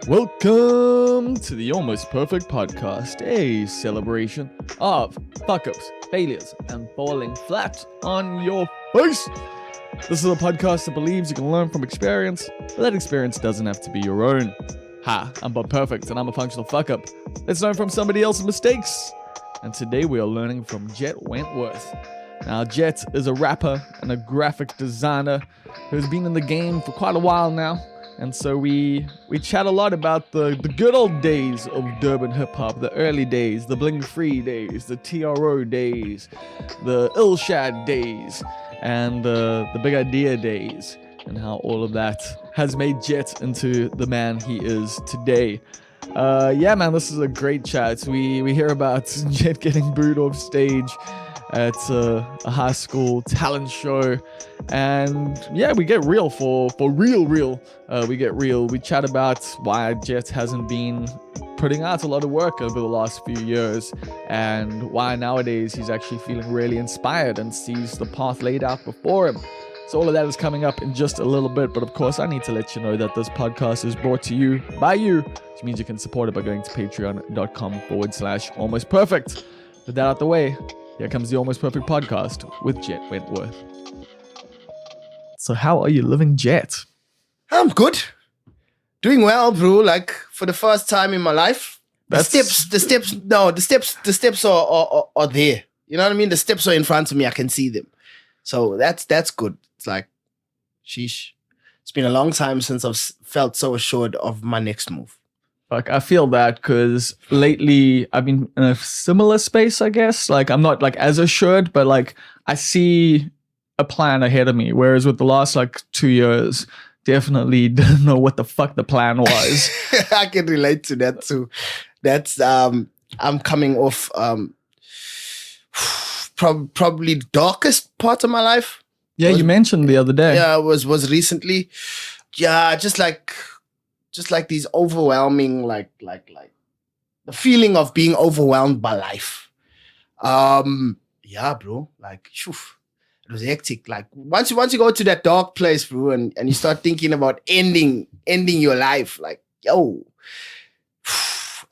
Welcome to the Almost Perfect Podcast, a celebration of fuck-ups, failures, and falling flat on your face. This is a podcast that believes you can learn from experience, but that experience doesn't have to be your own. Hi, I'm Bob Perfect, and I'm a functional fuck-up. Let's learn from somebody else's mistakes. And today we are learning from Jet Wentworth. Now, Jet is a rapper and a graphic designer who's been in the game for quite a while now. And so we chat a lot about the good old days of Durban hip-hop, the early days, the bling-free days, the T.R.O days, the Ilshad days, and the big idea days, and how all of that has made Jet into the man he is today. Yeah, man, this is a great chat. We hear about Jet getting booed off stage at a high school talent show, and yeah, we get real for real. We get real. We chat about why Jet hasn't been putting out a lot of work over the last few years, and why nowadays he's actually feeling really inspired and sees the path laid out before him. So all of that is coming up in just a little bit, but of course I need to let you know that this podcast is brought to you by you, which means you can support it by going to patreon.com/almostperfect. With that out the way, here comes the Almost Perfect Podcast with Jet Wentworth. So how are you living, Jet? I'm good. Doing well, bro. Like, for the first time in my life. The steps are there. You know what I mean? The steps are in front of me. I can see them. So that's good. It's like, sheesh. It's been a long time since I've felt so assured of my next move. Like, I feel that because lately I've been in a similar space, I guess. Like, I'm not like as assured, but like I see a plan ahead of me. Whereas with the last like 2 years, definitely didn't know what the fuck the plan was. I can relate to that too. That's I'm coming off probably the darkest part of my life. Yeah, you mentioned the other day. Yeah, was recently. Yeah, just like these overwhelming, like the feeling of being overwhelmed by life. Yeah, bro. Like, shoof, it was hectic. Like once you go to that dark place, bro, and you start thinking about ending your life, like, yo,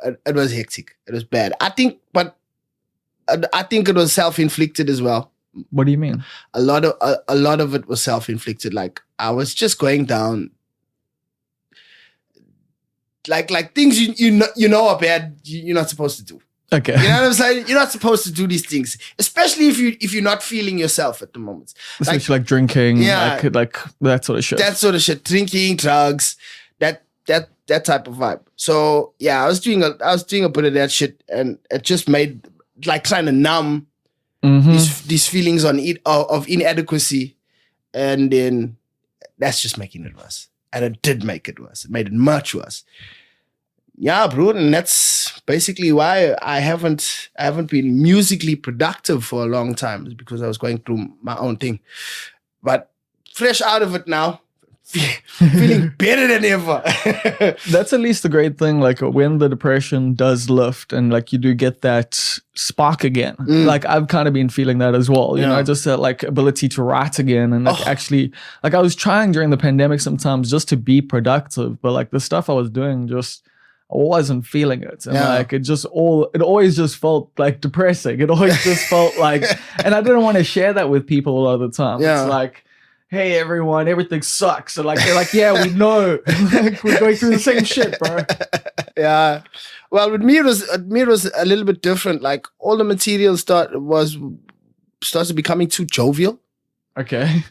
it was hectic. It was bad. I think it was self-inflicted as well. What do you mean? A lot of it was self-inflicted. Like I was just going down. Like things you know are bad, you're not supposed to do. Okay. You know what I'm saying? You're not supposed to do these things, especially if you're not feeling yourself at the moment. Especially like drinking, yeah, like that sort of shit. That sort of shit, drinking, drugs, that type of vibe. So yeah, I was doing a bit of that shit, and it just made like trying to numb these feelings of inadequacy, and then that's just making it worse. And it did make it worse. It made it much worse. Yeah, bro, and that's basically why I haven't been musically productive for a long time, is because I was going through my own thing. But fresh out of it now, feeling better than ever. That's at least the great thing. Like when the depression does lift and like you do get that spark again. Like I've kind of been feeling that as well. You know, just that like ability to write again, and like actually, like I was trying during the pandemic sometimes just to be productive, but like the stuff I was doing just, I wasn't feeling it. And like it always just felt like depressing. It always just felt like, and I didn't want to share that with people a lot of the time. Yeah. It's like, hey everyone, everything sucks. And like they're like, yeah, we know. Like, we're going through the same shit, bro. Yeah. Well, with me it was a little bit different. Like all the material started becoming too jovial. Okay.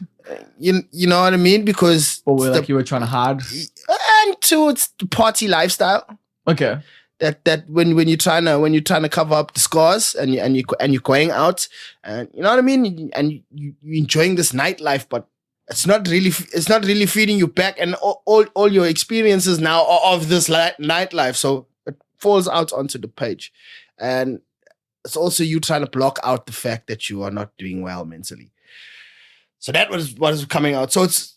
You know what I mean? Because like you were trying to hide. And two, it's the party lifestyle. Okay. That when you're trying to cover up the scars and you're going out, and you know what I mean, and you enjoying this nightlife, but it's not really feeding you back, and all your experiences now are of this nightlife, so it falls out onto the page, and it's also you trying to block out the fact that you are not doing well mentally. So that was what was coming out. So it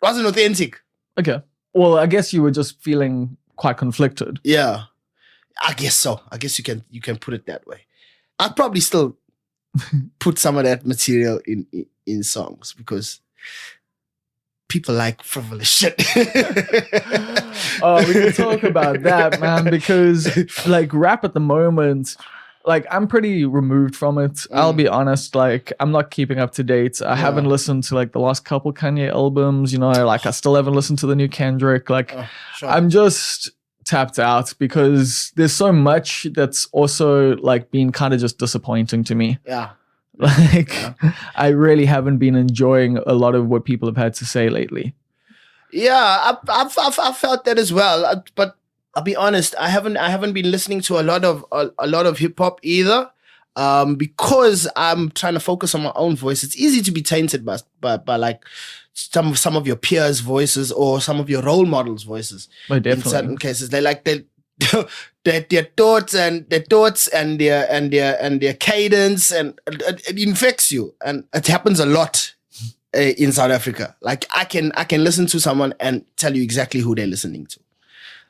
wasn't authentic. Okay. Well, I guess you were just feeling quite conflicted. Yeah, I guess so. I guess you can put it that way. I'd probably still put some of that material in songs, because people like frivolous shit. Oh, we can talk about that, man, because like rap at the moment, like I'm pretty removed from it. I'll be honest, like I'm not keeping up to date. I haven't listened to like the last couple Kanye albums, you know, like I still haven't listened to the new Kendrick. Like Sure. I'm just tapped out because there's so much that's also like been kind of just disappointing to me. Yeah. Like I really haven't been enjoying a lot of what people have had to say lately. Yeah, I've felt that as well. But I'll be honest, I haven't been listening to a lot of hip hop either. Because I'm trying to focus on my own voice. It's easy to be tainted by like some of your peers' voices or some of your role models' voices. Well, definitely. In certain cases, they like their thoughts and their cadence, and it infects you, and it happens a lot in South Africa. Like I can listen to someone and tell you exactly who they're listening to.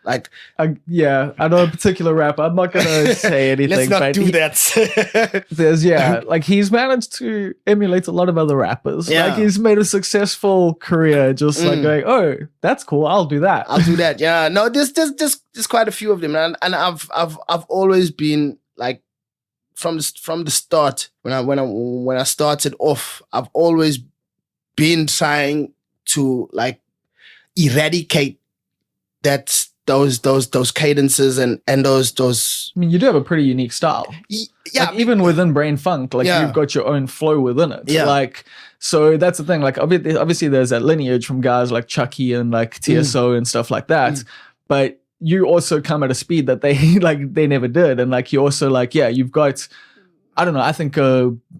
Like, I know a particular rapper. I'm not gonna say anything. Let's not but do that. There's like he's managed to emulate a lot of other rappers. Yeah. Like he's made a successful career just like going, oh, that's cool. I'll do that. I'll do that. Yeah. No, there's quite a few of them, and I've always been like from the start when I started off, I've always been trying to like eradicate those cadences and those. I mean, you do have a pretty unique style. Yeah, like, even within Brain Funk, like you've got your own flow within it. Yeah. Like, so that's the thing. Like, obviously, there's that lineage from guys like Chucky and like T.R.O and stuff like that. But you also come at a speed that they never did, and like you also like you've got. I don't know. I think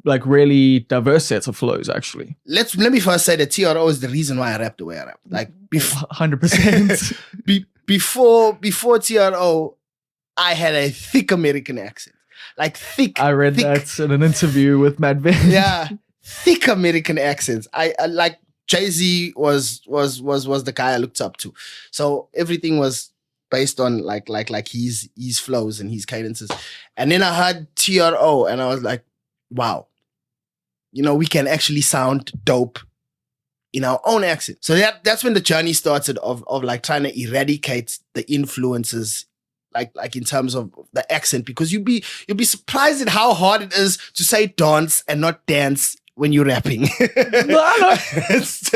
like really diverse sets of flows. Actually, let me first say that T.R.O is the reason why I rap the way I rap. Like 100%. Before T.R.O, I had a thick American accent. Like thick. I read that in an interview with Matt Vin. Yeah, thick American accents. I like Jay-Z was the guy I looked up to. So everything was based on like his flows and his cadences. And then I heard T.R.O and I was like, wow, you know, we can actually sound dope in our own accent. So that's when the journey started of like trying to eradicate the influences like in terms of the accent, because you'll be surprised at how hard it is to say dance and not dance when you're rapping. No. It's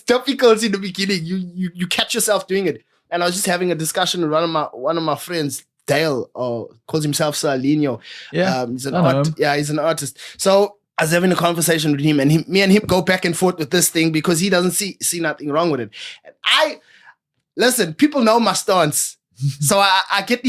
difficult in the beginning. You catch yourself doing it. And I was just having a discussion with one of my friends, Dale, calls himself Salino. Yeah, he's an artist. So I was having a conversation with him, and me and him go back and forth with this thing because he doesn't see nothing wrong with it. And listen, people know my stance. So I get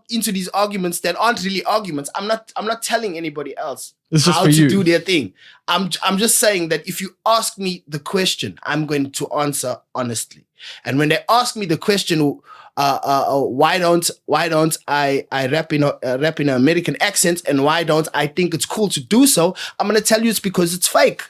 into these arguments that aren't really arguments. I'm not telling anybody else how to do their thing. I'm just saying that if you ask me the question, I'm going to answer honestly. And when they ask me the question, why don't I rap in an American accent, and why don't I think it's cool to do so, I'm gonna tell you it's because it's fake,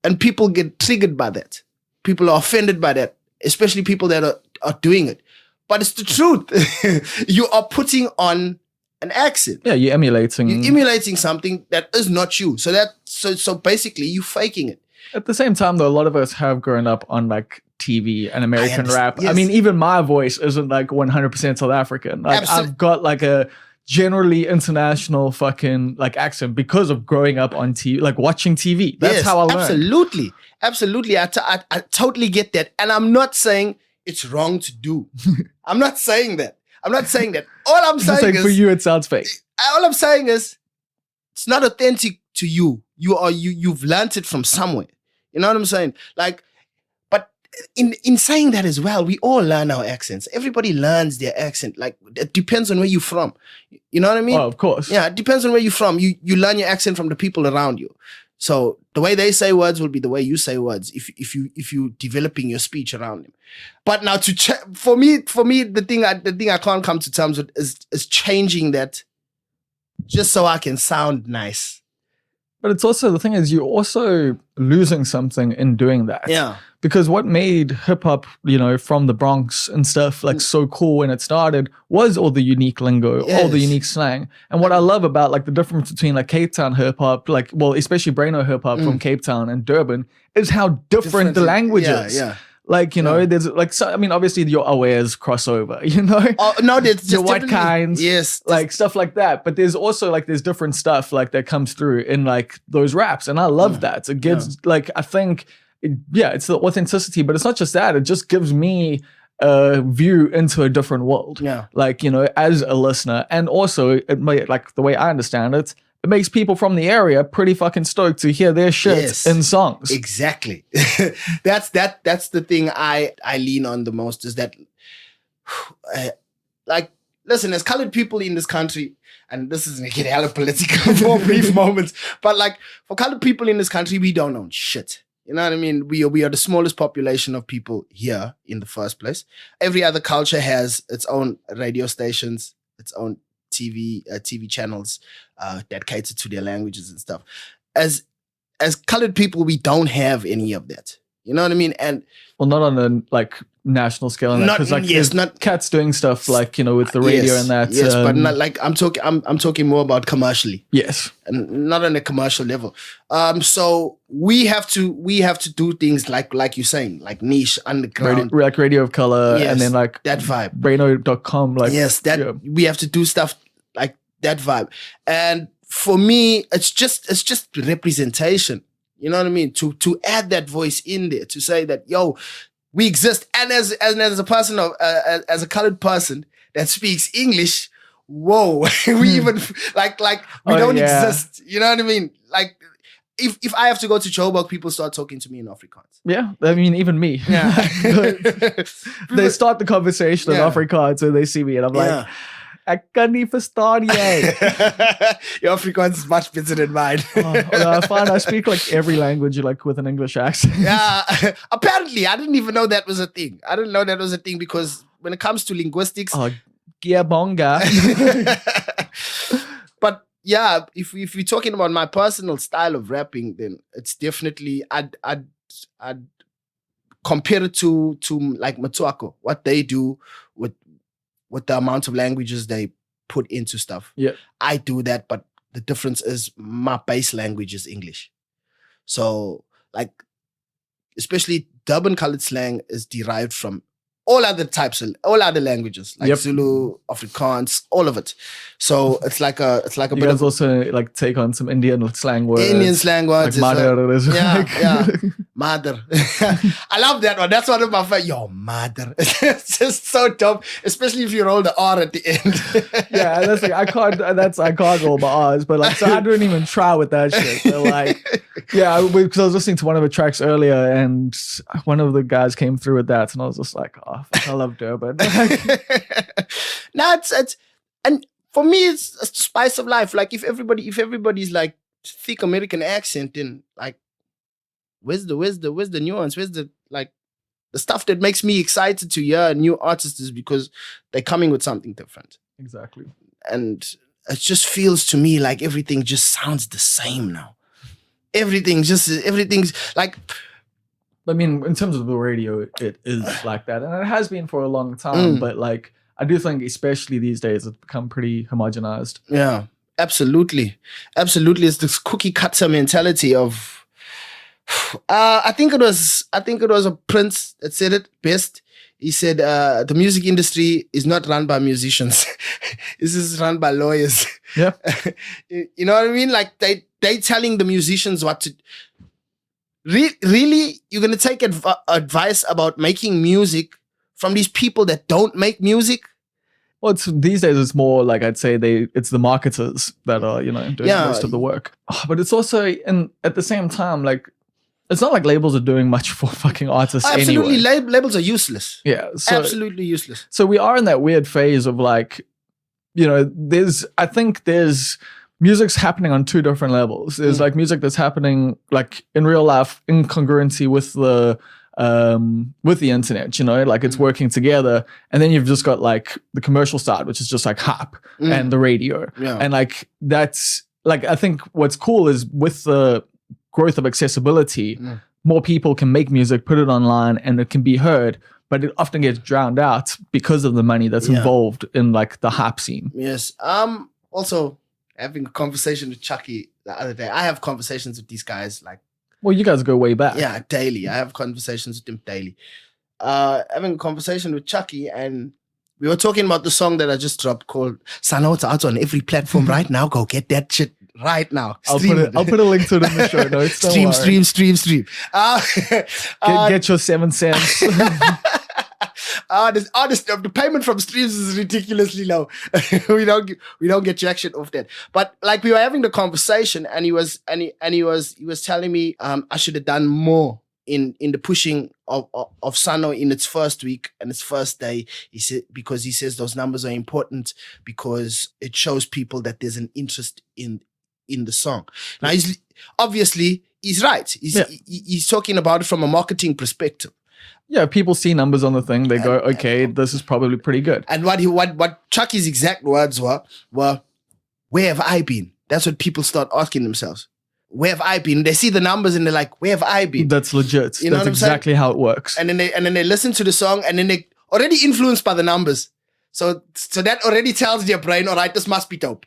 and people get triggered by that. People are offended by that, especially people that are doing it. But it's the truth. You are putting on an accent. Yeah, you're emulating something that is not you. So basically, you faking it. At the same time, though, a lot of us have grown up on like TV and American rap. Yes. I mean, even my voice isn't like 100% South African. Like I've got like a generally international fucking like accent because of growing up on TV, like watching TV. That's how I learned. Absolutely. I totally get that. And I'm not saying it's wrong to do. I'm not saying that. All I'm saying is, for you, it sounds fake. All I'm saying is, it's not authentic to you. You've learned it from somewhere. You know what I'm saying? Like, but in saying that as well, we all learn our accents. Everybody learns their accent. Like, it depends on where you're from. You know what I mean? Oh, of course. Yeah, it depends on where you're from. You learn your accent from the people around you. So the way they say words will be the way you say words if you developing your speech around them. But now for me, the thing I can't come to terms with is changing that just so I can sound nice. But it's also, the thing is, you're also losing something in doing that. Yeah. Because what made hip hop, from the Bronx and stuff like so cool when it started was all the unique lingo, all the unique slang. And what I love about like the difference between like Cape Town hip hop, like, well, especially Braino hip hop from Cape Town and Durban, is how different the language is. Yeah. Like, there's like, so, I mean, obviously your awares crossover, Oh, no, there's just the white kinds, yes, like stuff like that. But there's also like, there's different stuff like that comes through in like those raps. And I love that. It gives like, I think, it's the authenticity, but it's not just that. It just gives me a view into a different world. Yeah. Like, as a listener. And also, it might, like the way I understand it, it makes people from the area pretty fucking stoked to hear their shit in songs. Exactly. That's the thing I lean on the most is that, like, listen, as colored people in this country, and this is going to get hella political for brief moments, but like for colored people in this country, we don't own shit. You know what I mean? We are the smallest population of people here in the first place. Every other culture has its own radio stations, its own TV channels that cater to their languages and stuff. As colored people, we don't have any of that. You know what I mean? And well, not on a like national scale, because like not cats doing stuff like with the radio and that. Yes, but not like I'm talking more about commercially. Yes, and not on a commercial level. So we have to do things like you're saying, like niche underground, like Radio of Color, and then like that vibe, Braino.com. Like we have to do stuff like that vibe. And for me, it's just representation. You know what I mean? To add that voice in there, to say that, yo, we exist. And as a person as a colored person that speaks English, whoa, we even like we don't exist. You know what I mean? Like if I have to go to Joburg, people start talking to me in Afrikaans. Yeah, I mean even me. Yeah, they start the conversation in Afrikaans when they see me, and I'm like, I kan nie verstaan jy. Your Afrikaans is much better than mine. I find I speak like every language like with an English accent. Yeah, apparently I didn't even know that was a thing. I didn't know that was a thing because when it comes to linguistics, Giabonga. But yeah, if we're talking about my personal style of rapping, then it's definitely I'd compare it to like Matuako, what they do with the amount of languages they put into stuff. Yeah, I do that, but the difference is my base language is English. So like, especially Durban colored slang is derived from all other languages, like Zulu, Afrikaans, all of it. So it's like a you bit guys of also like take on some Indian slang words. Like mother. Yeah. Mother. I love that one. That's one of my favorite. Yo, mother. It's just so dope, especially if you roll the R at the end. Yeah, that's like I can't roll my R's, but like so I don't even try with that shit. So like, because I was listening to one of the tracks earlier, and one of the guys came through with that, and I was just like, oh, I love Durban. No, it's and for me it's the spice of life. Like if everybody's like thick American accent, then like where's the nuance? Where's the like the stuff that makes me excited to hear new artists is because they're coming with something different. Exactly. And it just feels to me like everything just sounds the same now. Everything's like, I mean, in terms of the radio, it is like that. And it has been for a long time. But like, I do think, especially these days, it's become pretty homogenized. Yeah, absolutely. Absolutely. It's this cookie cutter mentality of, I think it was a Prince that said it best. He said, the music industry is not run by musicians. This is run by lawyers. Yeah. You know what I mean? Like they telling the musicians what to... Really? You're going to take advice about making music from these people that don't make music? Well, these days it's more like I'd say it's the marketers that are, doing most of the work. But it's also, and at the same time, like, it's not like labels are doing much for fucking artists absolutely, anyway. Labels are useless. Yeah. Absolutely useless. So we are in that weird phase of like, I think there's music's happening on two different levels. There's like music that's happening like in real life in congruency with the internet, like it's working together. And then you've just got like the commercial side, which is just like hype and the radio. Yeah. And like that's like, I think what's cool is with the growth of accessibility, more people can make music, put it online, and it can be heard, but it often gets drowned out because of the money that's involved in like the hype scene. Yes. Also having a conversation with Chucky the other day. I have conversations with these guys like, well, you guys go way back. Yeah, daily. I have conversations with him daily. Having a conversation with Chucky, and we were talking about the song that I just dropped called Sana. It's out on every platform right now. Go get that shit right now. I'll put a link to it in the show notes. Stream. Get your 7 cents. The payment from streams is ridiculously low. we don't get jack shit off that. But like, we were having the conversation, and he was telling me I should have done more in the pushing of Sano in its first week and its first day. He said, because he says those numbers are important because it shows people that there's an interest in the song. Now he's right. He's talking about it from a marketing perspective. Yeah, people see numbers on the thing. They go, okay, this is probably pretty good. And what Chucky's exact words were, where have I been? That's what people start asking themselves. Where have I been? They see the numbers and they're like, where have I been? That's legit. You know That's exactly how it works. And then they listen to the song, and then they already influenced by the numbers. So that already tells their brain, all right, this must be dope.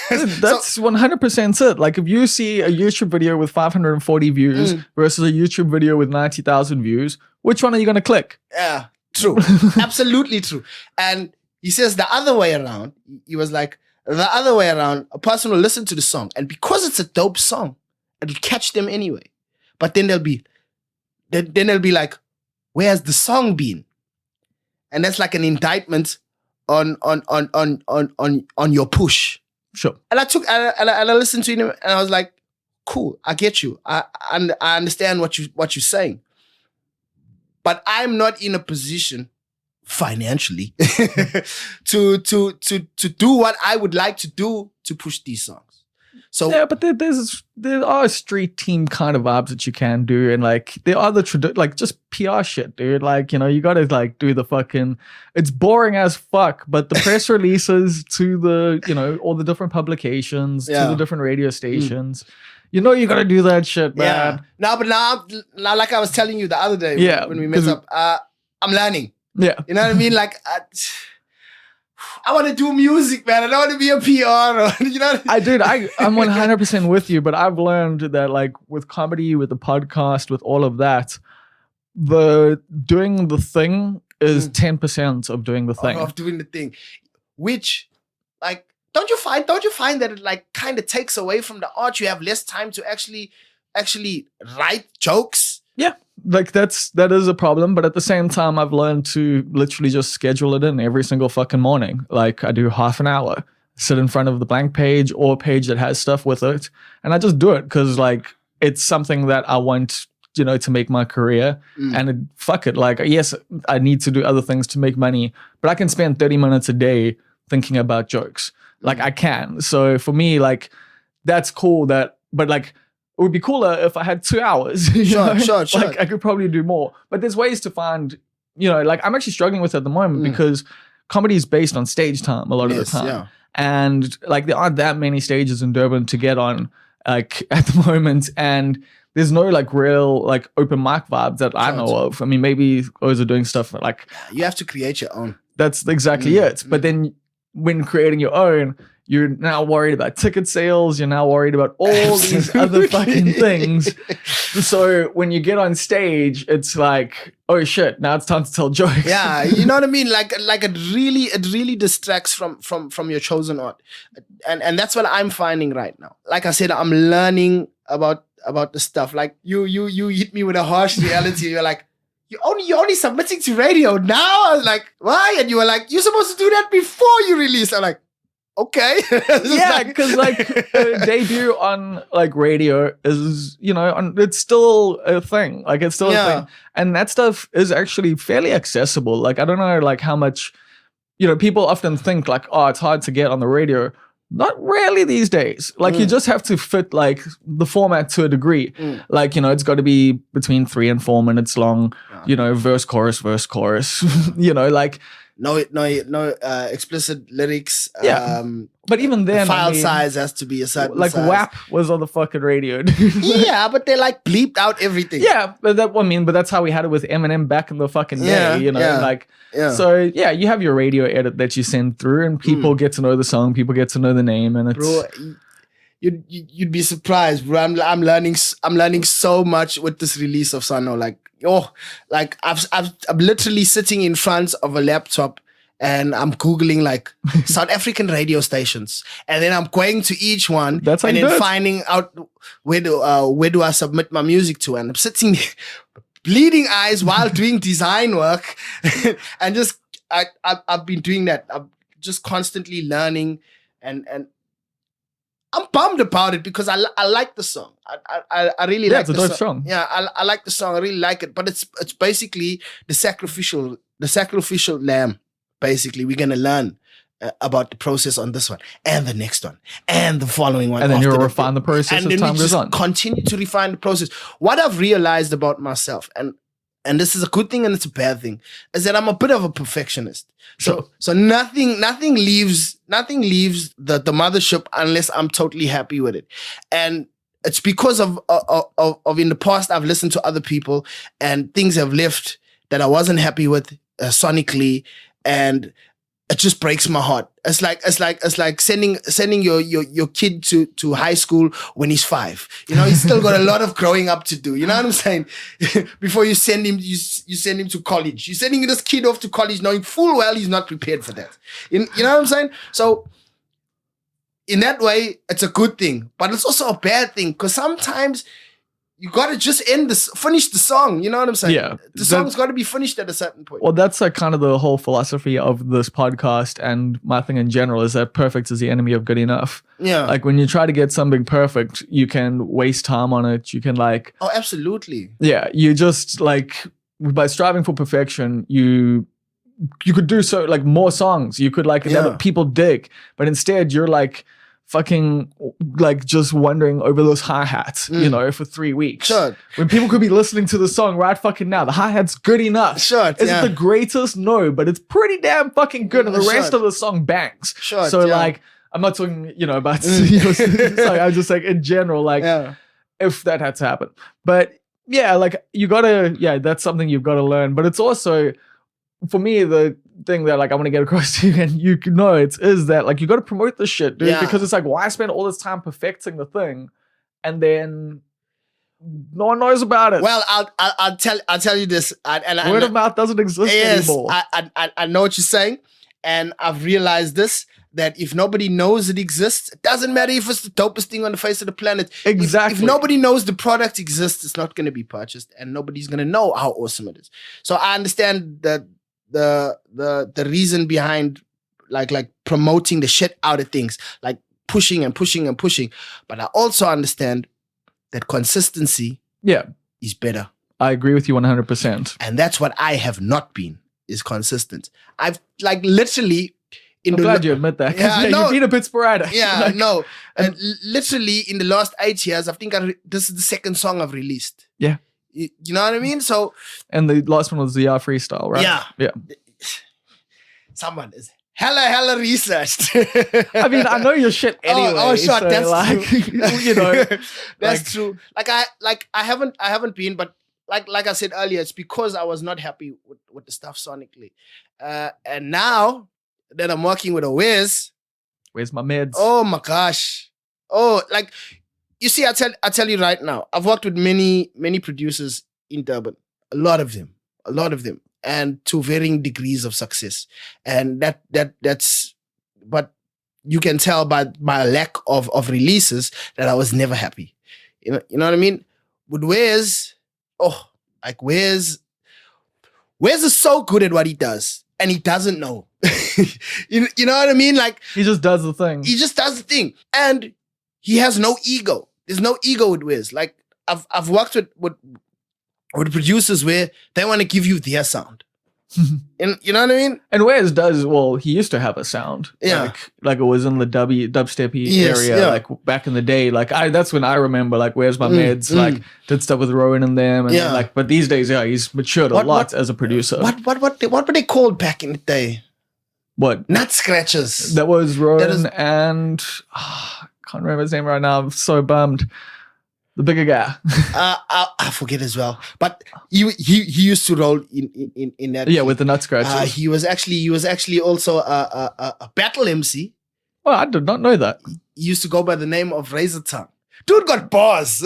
That's 100% it. Like, if you see a YouTube video with 540 views versus a YouTube video with 90,000 views, which one are you going to click? Yeah, true. Absolutely true. And he says the other way around. He was like, the other way around, a person will listen to the song, and because it's a dope song, it'll catch them anyway. But then they'll be like, where's the song been? And that's like an indictment on your push. Sure. And I listened to him, and I was like, cool, I get you. I understand what you're saying. But I'm not in a position financially to do what I would like to do to push these songs. So yeah, but there are street team kind of vibes that you can do, and like there are like just PR shit, dude. Like, you know, you gotta like do the fucking. It's boring as fuck, but the press releases to the, you know, all the different publications to the different radio stations. You know, you gotta do that shit, man. Yeah. Now, like I was telling you the other day when we met up, I'm learning. Yeah. You know what I mean? Like, I want to do music, man. I don't want to be a PR. You know. I'm 100% with you, but I've learned that, like, with comedy, with the podcast, with all of that, the doing the thing is 10% of doing the thing. Of doing the thing, which, like, don't you find that it like kind of takes away from the art? You have less time to actually write jokes. Yeah, like that is a problem, but at the same time, I've learned to literally just schedule it in every single fucking morning. Like, I do half an hour, sit in front of the blank page or a page that has stuff with it, and I just do it because, like, it's something that I want, you know, to make my career. And fuck it, like, yes, I need to do other things to make money, but I can spend 30 minutes a day thinking about jokes. Like, I can. So for me, like, that's cool. But like, it would be cooler if I had 2 hours. Sure. Like, I could probably do more. But there's ways to find, you know, like, I'm actually struggling with it at the moment because comedy is based on stage time a lot of the time. Yeah. And like, there aren't that many stages in Durban to get on, like, at the moment. And there's no like real like open mic vibes that I know of. I mean, maybe those are doing stuff like, you have to create your own. That's exactly it. But then when creating your own, you're now worried about ticket sales. You're now worried about all these other fucking things. So when you get on stage, it's like, oh shit, now it's time to tell jokes. Yeah, you know what I mean? Like it really distracts from your chosen art. And that's what I'm finding right now. Like I said, I'm learning about the stuff. Like you hit me with a harsh reality. You're like, you're only submitting to radio now? I was like, why? And you were like, you're supposed to do that before you release. I'm like, okay. Yeah, because like debut on like radio is, you know, it's still a thing. Like, it's still a thing. And that stuff is actually fairly accessible. Like, I don't know like how much, you know, people often think like, oh, it's hard to get on the radio. Not really these days. Like, you just have to fit like the format to a degree. Like, you know, it's got to be between 3 and 4 minutes long, you know, verse, chorus, you know, like no explicit lyrics. Yeah. But even The then, file size has to be a certain like size. WAP was on the fucking radio. Dude. Yeah, but they like bleeped out everything. Yeah, but that's how we had it with Eminem back in the fucking day, you know, So yeah, you have your radio edit that you send through, and people get to know the song, people get to know the name, and it's. Bro, you'd be surprised, bro. I'm learning so much with this release of Sano. I'm literally sitting in front of a laptop. And I'm Googling like South African radio stations. And then I'm going to each one and then finding out where do I submit my music to. And I'm sitting there, bleeding eyes while doing design work. And just, I've been doing that. I'm just constantly learning and I'm bummed about it because I like the song. I really like the song. Song. Yeah, I like the song. I really like it. But it's basically the sacrificial lamb. Basically, we're going to learn about the process on this one and the next one and the following one. And then you'll refine the process as time goes on. Continue to refine the process. What I've realized about myself, and this is a good thing and it's a bad thing, is that I'm a bit of a perfectionist. So nothing leaves the mothership unless I'm totally happy with it. And it's because of in the past I've listened to other people and things have left that I wasn't happy with sonically. And it just breaks my heart. It's like sending your kid to high school when he's 5. You know, he's still got a lot of growing up to do. You know what I'm saying? Before you send him, you send him to college. You're sending this kid off to college knowing full well he's not prepared for that. You know what I'm saying? So in that way, it's a good thing, but it's also a bad thing because sometimes you got to just finish the song. You know what I'm saying? Yeah. The song's got to be finished at a certain point. Well, that's like kind of the whole philosophy of this podcast and my thing in general is that perfect is the enemy of good enough. Yeah. Like when you try to get something perfect, you can waste time on it. You can like... Oh, absolutely. Yeah. You just like, by striving for perfection, you could do so like more songs. You could like, that people dig. But instead you're like... fucking like just wondering over those hi-hats, you know, for 3 weeks. Sure. When people could be listening to the song right fucking now. The hi-hat's good enough. Sure. Is it the greatest? No, but it's pretty damn fucking good. And the rest of the song bangs. Sure. So like, I'm not talking, about, sorry, I'm just like in general, like if that had to happen. But yeah, like you gotta, that's something you've got to learn. But it's also, for me, the thing that like I want to get across to you and you know is that like you got to promote this shit, dude, because it's like why spend all this time perfecting the thing and then no one knows about it. Well, I'll tell you this. Word of mouth doesn't exist anymore. I know what you're saying, and I've realized this. That if nobody knows it exists, it doesn't matter if it's the dopest thing on the face of the planet. Exactly. If nobody knows the product exists, it's not going to be purchased, and nobody's going to know how awesome it is. So I understand that the reason behind like promoting the shit out of things, like pushing and pushing and pushing. But I also understand that consistency is better. I agree with you 100%. And that's what I have not been, is consistent. I've like literally... I'm glad you admit that. You've been a bit sporadic. Yeah, no. And literally in the last 8 years, I think this is the second song I've released. Yeah. You know what I mean? So, and the last one was the freestyle, right? Yeah. Someone is hella researched. I mean, I know your shit anyway. Oh, sure, so that's like, true. That's true. I haven't been, but like I said earlier, it's because I was not happy with the stuff sonically, and now that I'm working with a Wiz, where's my meds? Oh my gosh! Oh, like. You see, I tell you right now, I've worked with many producers in Durban, a lot of them, and to varying degrees of success. And that's, but you can tell by my lack of releases that I was never happy. You know what I mean? With Wiz, Wiz is so good at what he does, and he doesn't know. you know what I mean? Like he just does the thing. He just does the thing, and he has no ego. There's no ego with Wiz. Like I've worked with producers where they want to give you their sound. And you know what I mean? And Wiz does, well, he used to have a sound. Yeah. Like it was in the dubsteppy area, like back in the day. Like that's when I remember like Where's My Meds, like did stuff with Rowan and them. And then, like, but these days, he's matured a lot as a producer. What were they called back in the day? What? Nut Scratchers. That was Rowan and can't remember his name right now. I'm so bummed. The bigger guy. I forget as well. But he used to roll in that. Yeah, with the Nut Scratchers. He was actually also a battle MC. Oh, I did not know that. He used to go by the name of Razor Tongue. Dude got bars.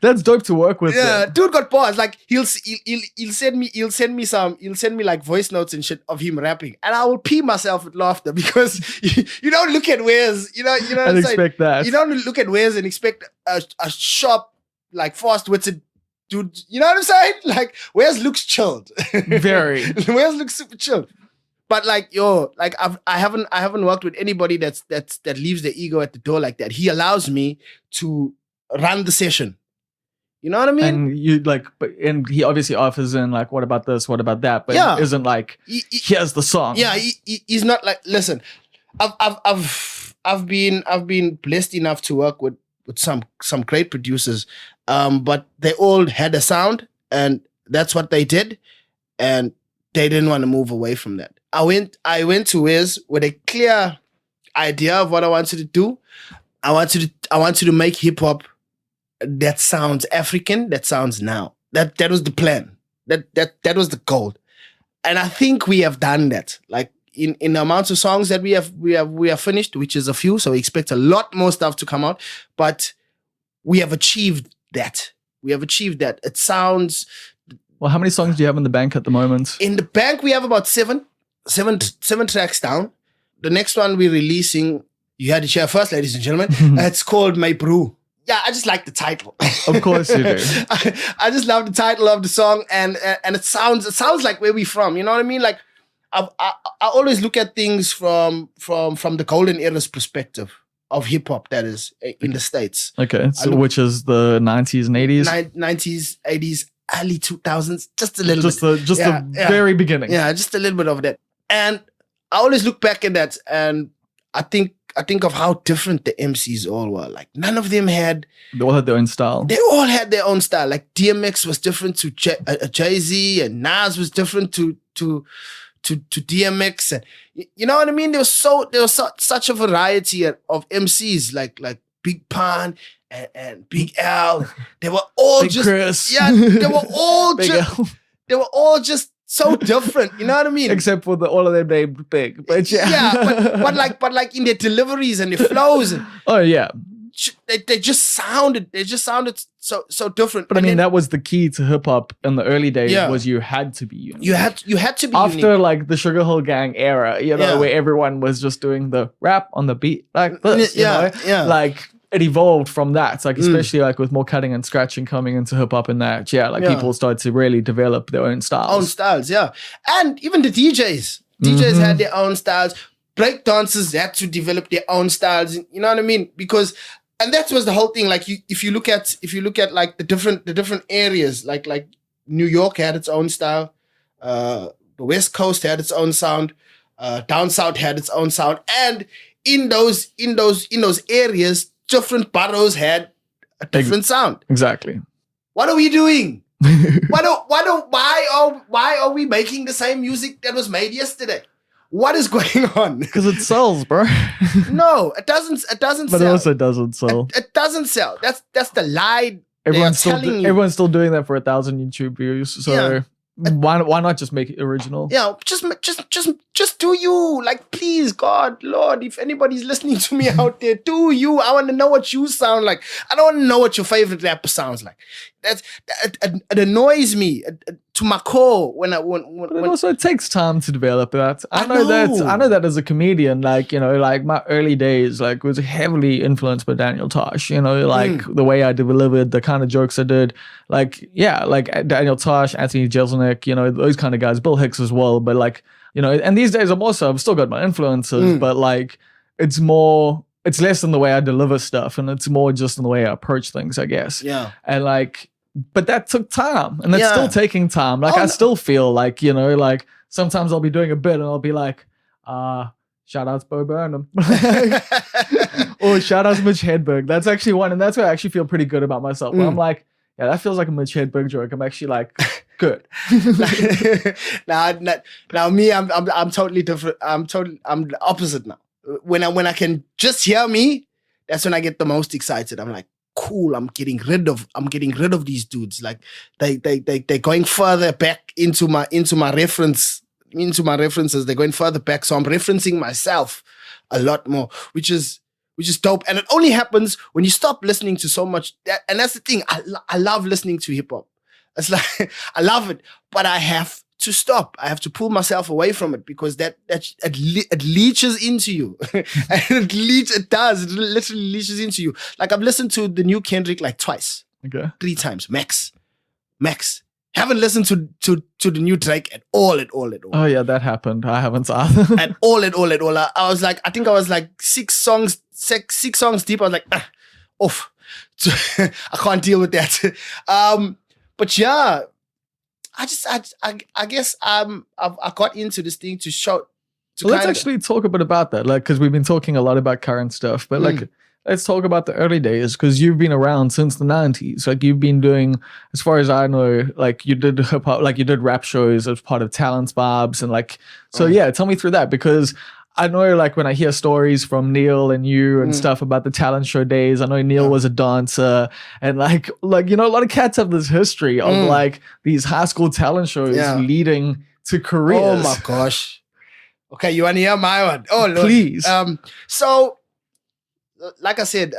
That's dope to work with. Yeah, dude got bars. Like he'll send me like voice notes and shit of him rapping, and I will pee myself with laughter because you don't look at Wes, you know and expect that. You don't look at Wes and expect a sharp, like fast-witted dude. You know what I'm saying? Like Wes looks chilled. Very. Wes looks super chilled. But like I haven't worked with anybody that leaves the ego at the door like that. He allows me to run the session. You know what I mean? And you like, and he obviously offers in like, what about this? What about that? But yeah. isn't like, here's the song. Yeah, he's not like. Listen, I've been blessed enough to work with some great producers, but they all had a sound, and that's what they did, and they didn't want to move away from that. I went to Wiz with a clear idea of what I wanted to do. I wanted to make hip hop that sounds African, that sounds now. That was the plan. That was the goal. And I think we have done that. Like in the amounts of songs that we have finished, which is a few, so we expect a lot more stuff to come out. But we have achieved that. It sounds. Well, how many songs do you have in the bank at the moment? In the bank, we have about seven tracks down. The next one we're releasing, you had to share first, ladies and gentlemen. It's called My Brew. Yeah, I just like the title. Of course you do. I just love the title of the song, and it sounds like where we from. You know what I mean? Like I always look at things from the golden era's perspective of hip hop. That is in the States. Okay, so which is the 90s and 80s, 90s, 80s, early 2000s, just a little bit. The very beginning. Yeah, just a little bit of that. And I always look back at that, and I think of how different the MCs all were. Like none of them had. They all had their own style. They all had their own style. Like DMX was different to Jay-Z, and Nas was different to DMX, and you know what I mean. There was such a variety of MCs, like Big Pun and Big L. They were all Big just Chris. Yeah. They were all Big just. L. They were all just so different, you know what I mean? Except for all of them named Big, but but like in their deliveries and their flows. And oh yeah, they just sounded so different. But and I mean, then, that was the key to hip hop in the early days. Yeah. Was you had to be unique. You had to be after unique. like the Sugar Hill Gang era, you know, where everyone was just doing the rap on the beat like this. You know? Like. It evolved from that. It's like, especially like with more cutting and scratching coming into hip hop and that, people started to really develop their own styles. And even the DJs. DJs had their own styles. Break dancers had to develop their own styles. You know what I mean? Because, and that was the whole thing. Like if you look at like the different areas, like New York had its own style. The West Coast had its own sound. Down South had its own sound. And in those areas, different boroughs had a different sound. Exactly. What are we doing? Why are we making the same music that was made yesterday? What is going on? Because it sells, bro. No, it doesn't. It doesn't but sell. But it also doesn't sell. It doesn't sell. That's the lie. Everyone's still doing that for 1,000 YouTube views. So why not just make it original? Yeah, just do you. Like, please, God, Lord, if anybody's listening to me out there, do you. I want to know what you sound like. I don't want to know what your favorite rapper sounds like. It annoys me to my core when also it takes time to develop that. I know that as a comedian, like, you know, like my early days, like, was heavily influenced by Daniel Tosh, you know, like the way I delivered, the kind of jokes I did, like, like Daniel Tosh, Anthony Jeselnik, you know, those kind of guys, Bill Hicks as well. But like, you know, and these days I've still got my influences, but like, it's less in the way I deliver stuff, and it's more just in the way I approach things, I guess. Yeah. And like, but that took time, and it's still taking time. Like, I still feel like, you know, like sometimes I'll be doing a bit and I'll be like, shout out to Bo Burnham. Or shout out to Mitch Hedberg. That's actually one, and that's why I actually feel pretty good about myself. Where I'm like, yeah, that feels like a Mitch Hedberg joke. I'm actually like, Good. Now me, I'm totally different. I'm the opposite now. When I can just hear me, that's when I get the most excited. I'm like, cool. I'm getting rid of these dudes. Like they're going further back into my references. They're going further back, so I'm referencing myself a lot more, which is dope. And it only happens when you stop listening to so much. And that's the thing. I love listening to hip hop. It's like I love it, but I have to stop. I have to pull myself away from it because it leaches into you. And it literally leaches into you. Like I've listened to the new Kendrick like twice, 3 times max. Haven't listened to the new Drake at all. Oh yeah, that happened. I haven't either. At all. I was like 6 songs deep. I was like, off. I can't deal with that. But yeah, I guess I got into this thing to show. Let's actually talk a bit about that, like, because we've been talking a lot about current stuff, but like, let's talk about the early days, because you've been around since the 90s. Like, you've been doing, as far as I know, like, you did hip hop, like, you did rap shows as part of Talents Vibes, and like, so yeah, tell me through that, because I know, like, when I hear stories from Neil and you and stuff about the talent show days, I know Neil was a dancer, and like you know, a lot of cats have this history of like these high school talent shows leading to careers. Oh my gosh. Okay, you want to hear my one? Oh Lord. Please. So, like I said,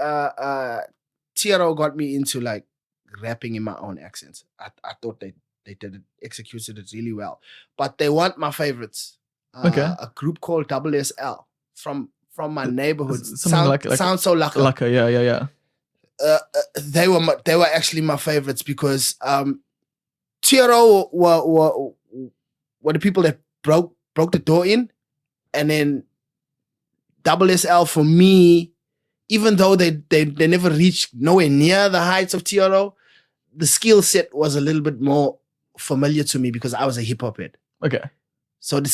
T.R.O got me into like rapping in my own accents. I thought they executed it really well, but they weren't my favorites. A group called SSL from my neighborhood. Sounds so lucky. Yeah. They were actually my favorites because T.R.O were the people that broke the door in, and then SSL for me, even though they never reached nowhere near the heights of T.R.O, the skill set was a little bit more familiar to me because I was a hip hop head. Okay. So the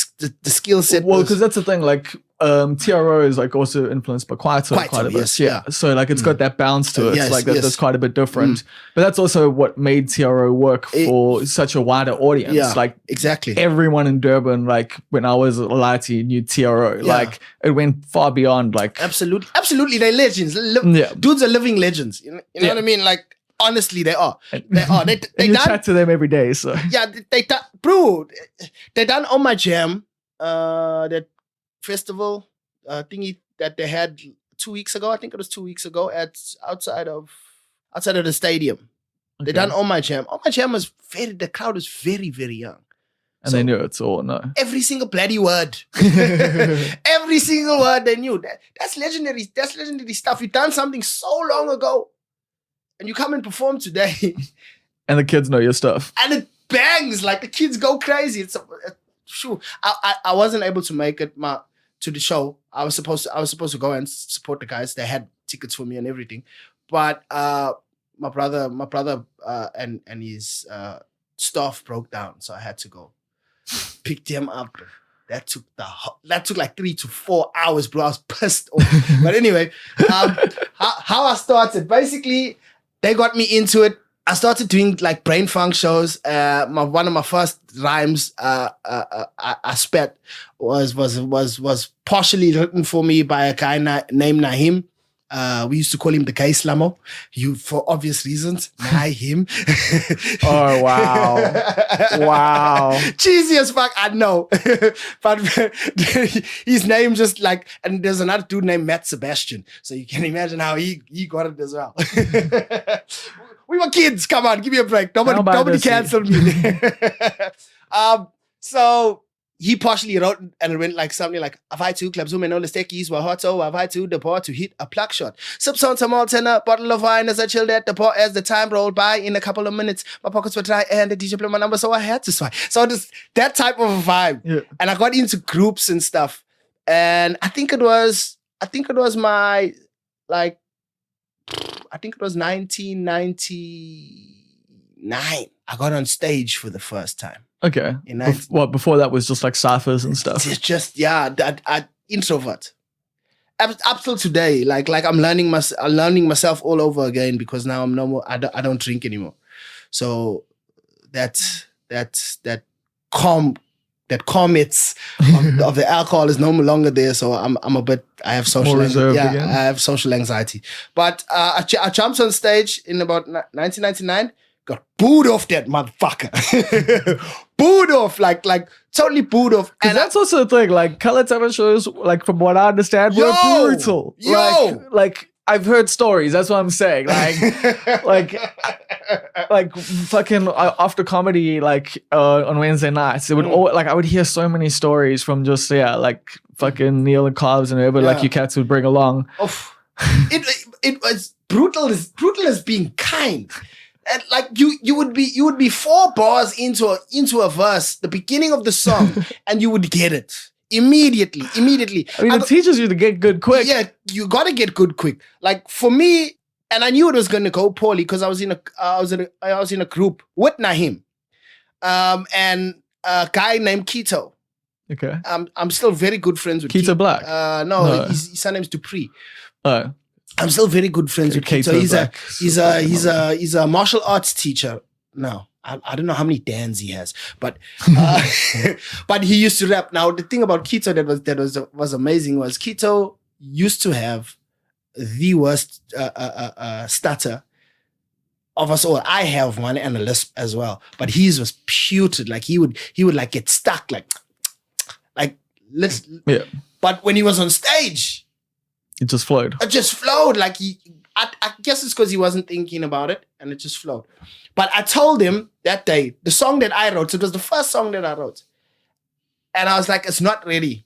skill set. Well, because that's the thing. Like, T.R.O is like also influenced by Kwaito quite a bit. Yes, yeah. So like it's got that bounce to it. Yes, it's like that's quite a bit different. But that's also what made T.R.O work for such a wider audience. Yeah, like exactly. Everyone in Durban, like when I was a Lighty, knew T.R.O. Yeah. Like it went far beyond. Like absolutely, they're legends. Dudes are living legends. You know what I mean? Like. Honestly, they are. They you chat to them every day, so yeah. They done on my jam, that festival thingy that they had 2 weeks ago. I think it was 2 weeks ago outside of the stadium. Okay. They done on my jam. On my jam was the crowd was very, very young. And they knew it all, no? Every single bloody word. Every single word they knew. That's legendary. That's legendary stuff. You've done something so long ago. And you come and perform today. And the kids know your stuff. And it bangs. Like the kids go crazy. It's sure. I wasn't able to make it to the show. I was supposed to go and support the guys. They had tickets for me and everything. But my brother and his staff broke down. So I had to go. Picked him up. That took like 3 to 4 hours, bro. I was pissed off. But anyway, how I started, basically, they got me into it. I started doing like brain funk shows. One of my first rhymes I spat was partially written for me by a guy named Nahim. We used to call him the gay slummo, for obvious reasons. Nahim. Oh wow, wow, cheesy as fuck. I know, but his name just like, and there's another dude named Matt Sebastian, so you can imagine how he got it as well. We were kids. Come on, give me a break. Nobody canceled me. So he partially wrote and it went like something like, I've had 2 clubs, women on the stickies were hot, so I've had to the bar to hit a plug shot. Sips on some malt and a bottle of wine as I chilled at the bar as the time rolled by. In a couple of minutes, my pockets were dry and the DJ played my number, so I had to swipe. So that type of a vibe. Yeah. And I got into groups and stuff. And I think it was my, like, I think it was 1999. I got on stage for the first time. Okay. Before that was just like ciphers and stuff? Just introvert. Up till today, like I'm learning myself all over again because now I'm no more. I don't drink anymore. So that's that comments of the alcohol is no longer there. So I have social I have social anxiety. But I jumped on stage in about 1999. Got booed off that motherfucker. Booed off, like totally booed off. And that's also the thing, like color TV shows, like from what I understand, were brutal. Like I've heard stories. That's what I'm saying. Like fucking after comedy, like on Wednesday nights, it would I would hear so many stories from just like fucking Neil and Carbs and whatever like you cats would bring along. It was brutal as being kind. And like you would be 4 bars into a verse, the beginning of the song, and you would get it immediately. I mean, it teaches you to get good quick. Yeah, you gotta get good quick. Like for me, and I knew it was gonna go poorly because I was in a group with Naheem, and a guy named Keto. Okay. I'm still very good friends with Keto Black. No, his surname's Dupree. Oh. I'm still very good friends with Keto. He's a martial arts teacher now. I don't know how many dans he has, but but he used to rap. Now the thing about Keto that was amazing was Keto used to have the worst stutter of us all. I have one and a lisp as well, but his was putrid. Like he would like get stuck like let's. Yeah. But when he was on stage, it just flowed. It just flowed. Like I guess it's because he wasn't thinking about it, and it just flowed. But I told him that day, the song that I wrote, so it was the first song that I wrote. And I was like, it's not ready.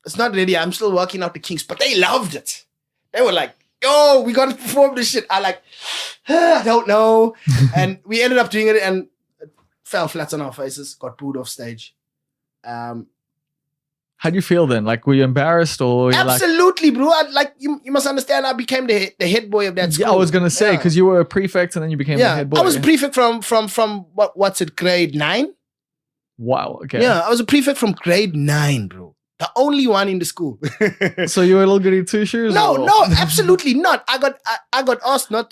It's not ready. I'm still working out the kinks. But they loved it. They were like, yo, we got to perform this shit. I like, I don't know. And we ended up doing it and it fell flat on our faces, got booed off stage. How do you feel then? Like, were you embarrassed or? Absolutely, bro. You must understand. I became the head boy of that school. Yeah, I was gonna say because you were a prefect and then you became the head boy. I was a prefect from what's it, grade 9? Wow. Okay. Yeah, I was a prefect from grade 9, bro. The only one in the school. So you were a little goody two shoes? No, absolutely not. I got asked not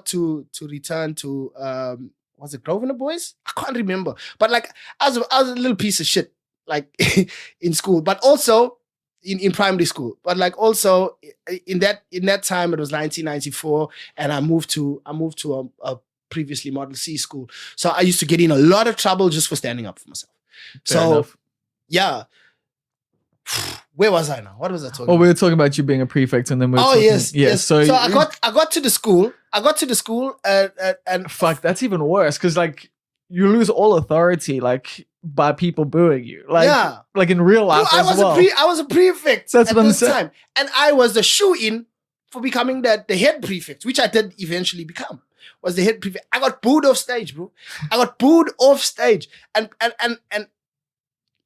to return to was it Grosvenor Boys? I can't remember. But like I was a little piece of shit. Like in school, but also in primary school, but like also in that time it was 1994, and I moved to a previously Model C school, so I used to get in a lot of trouble just for standing up for myself. Fair enough. Yeah. Where was I now? What was I talking? Well, we were talking about you being a prefect, and then yes. So I got to the school. And fuck, that's even worse because like you lose all authority, like by people booing you, like in real life as well. I was a prefect. That's what I'm saying. Time, and I was the shoe-in for becoming the head prefect, which I did eventually become. Was the head prefect. I got booed off stage, bro. I got booed off stage, and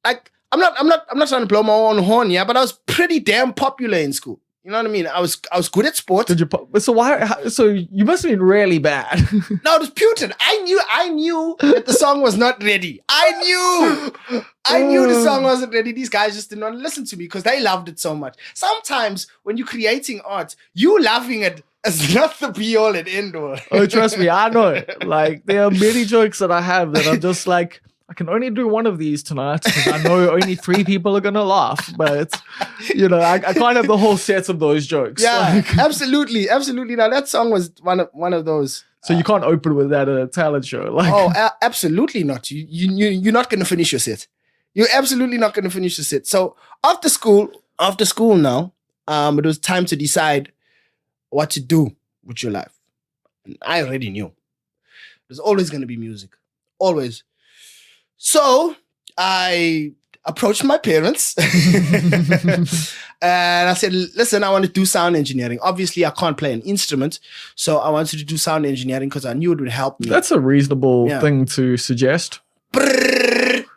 like I'm not trying to blow my own horn, but I was pretty damn popular in school. You know what I mean? I was good at sport. So you must have been really bad. No, it was putrid. I knew that the song was not ready. I knew the song wasn't ready. These guys just did not listen to me because they loved it so much. Sometimes when you're creating art, you loving it is not the be all and end all. Oh, trust me, I know. Like there are many jokes that I have that I'm just like, I can only do one of these tonight because I know only 3 people are gonna laugh. But I can't have the whole set of those jokes. Yeah, absolutely. Now that song was one of those. So you can't open with that at a talent show. Like, absolutely not. You're not gonna finish your set. You're absolutely not gonna finish your set. So after school now, it was time to decide what to do with your life. And I already knew. There's always gonna be music. Always. So I approached my parents and I said, listen, I want to do sound engineering. Obviously, I can't play an instrument, so I wanted to do sound engineering because I knew it would help me. That's a reasonable thing to suggest.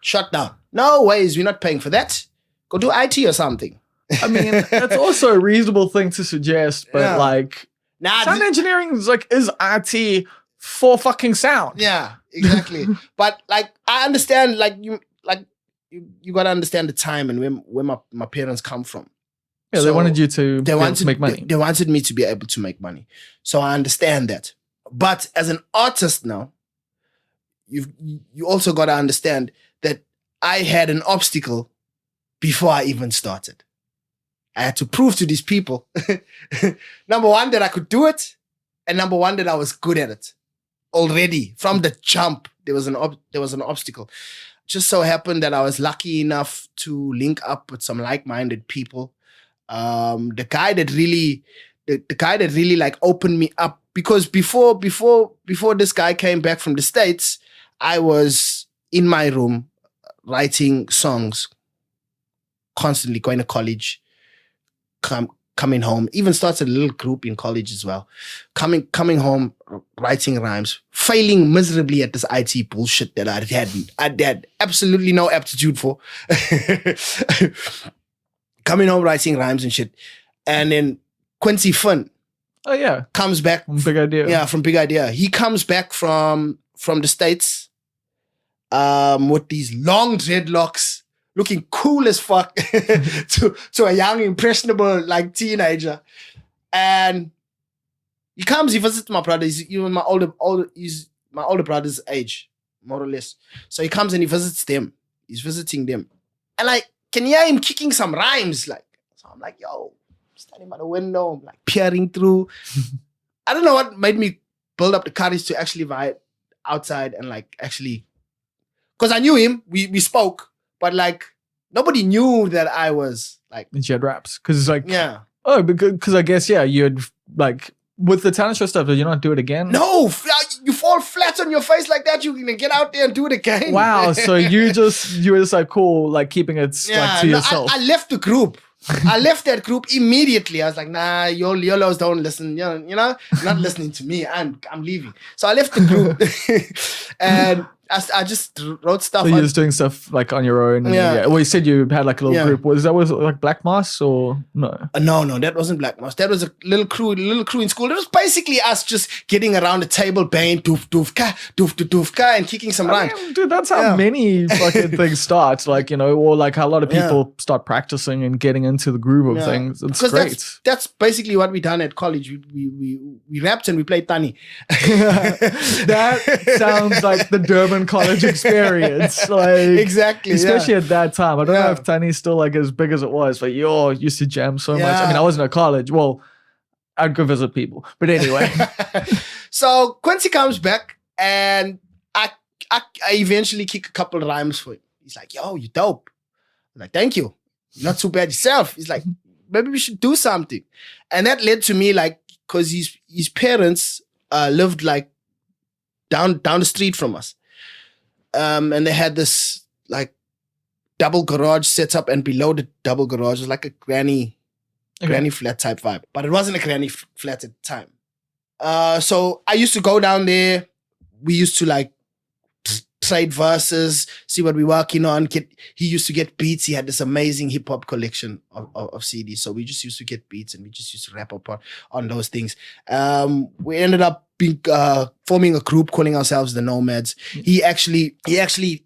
Shut down. No ways, we're not paying for that. Go do IT or something. I mean, that's also a reasonable thing to suggest, but sound engineering is IT for fucking sound. Yeah, exactly. But like I understand, you gotta understand the time and where my parents come from. Yeah, so they wanted you to make money. They wanted me to be able to make money. So I understand that. But as an artist now, you also got to understand that I had an obstacle before I even started. I had to prove to these people, number one, that I could do it, and number one, that I was good at it. Already from the jump, there was an obstacle. Just so happened that I was lucky enough to link up with some like-minded people. The guy that really like opened me up, because before this guy came back from the States, I was in my room writing songs constantly, going to college, coming home, even started a little group in college as well. Coming home, writing rhymes, failing miserably at this IT bullshit that I had absolutely no aptitude for. Coming home, writing rhymes and shit. And then Quincy Finn. Oh yeah. Comes back. From Big Idea. Yeah, from Big Idea. He comes back from the States with these long dreadlocks, looking cool as fuck to a young, impressionable, like, teenager. And he visits my brother. He's my older brother's age, more or less. So he comes and he visits them. He's visiting them. And I can hear him kicking some rhymes. Like, so I'm like, yo, standing by the window, I'm like peering through. I don't know what made me build up the courage to actually vibe outside and like actually, because I knew him, we spoke, but like nobody knew that I was like. And she had raps. Because it's like, yeah. Oh, because I guess, yeah, you'd like, with the talent show stuff, did you not do it again? No, you fall flat on your face like that, you can get out there and do it again. Wow, so you were just like cool, like keeping it like to yourself. I left the group. I left that group immediately. I was like, nah, YOLOs don't listen. You know, not listening to me. I'm leaving. So I left the group, and I just wrote stuff. So you're just doing stuff like on your own. Yeah. Well, you said you had like a little group. Was it like Black Mass or no? No, that wasn't Black Mass. That was a little crew in school. It was basically us just getting around the table, banging doof doof ka, and kicking some rhymes. Dude, that's how many fucking things start. Like, you know, or like how a lot of people start practicing and getting into the groove of things. It's great. That's basically what we done at college. We rapped and we played Tani. That sounds like the Durban college experience. Like, exactly. Especially at that time. I don't know if Tani's still like as big as it was, but you used to jam so much. I mean, I wasn't at college. Well, I'd go visit people. But anyway. So Quincy comes back and I eventually kick a couple of rhymes for him. He's like, yo, you dope. I'm like, thank you. You're not too bad yourself. He's like, maybe we should do something. And that led to me, like, because his parents lived like down the street from us. And they had this like double garage set up, and below the double garage was like a granny flat type vibe. But it wasn't a granny flat at the time. So I used to go down there. We used to like trade verses, see what we're working on. He used to get beats. He had this amazing hip hop collection of CDs. So we just used to get beats and we just used to rap up on those things. We ended up forming a group calling ourselves the Nomads. He actually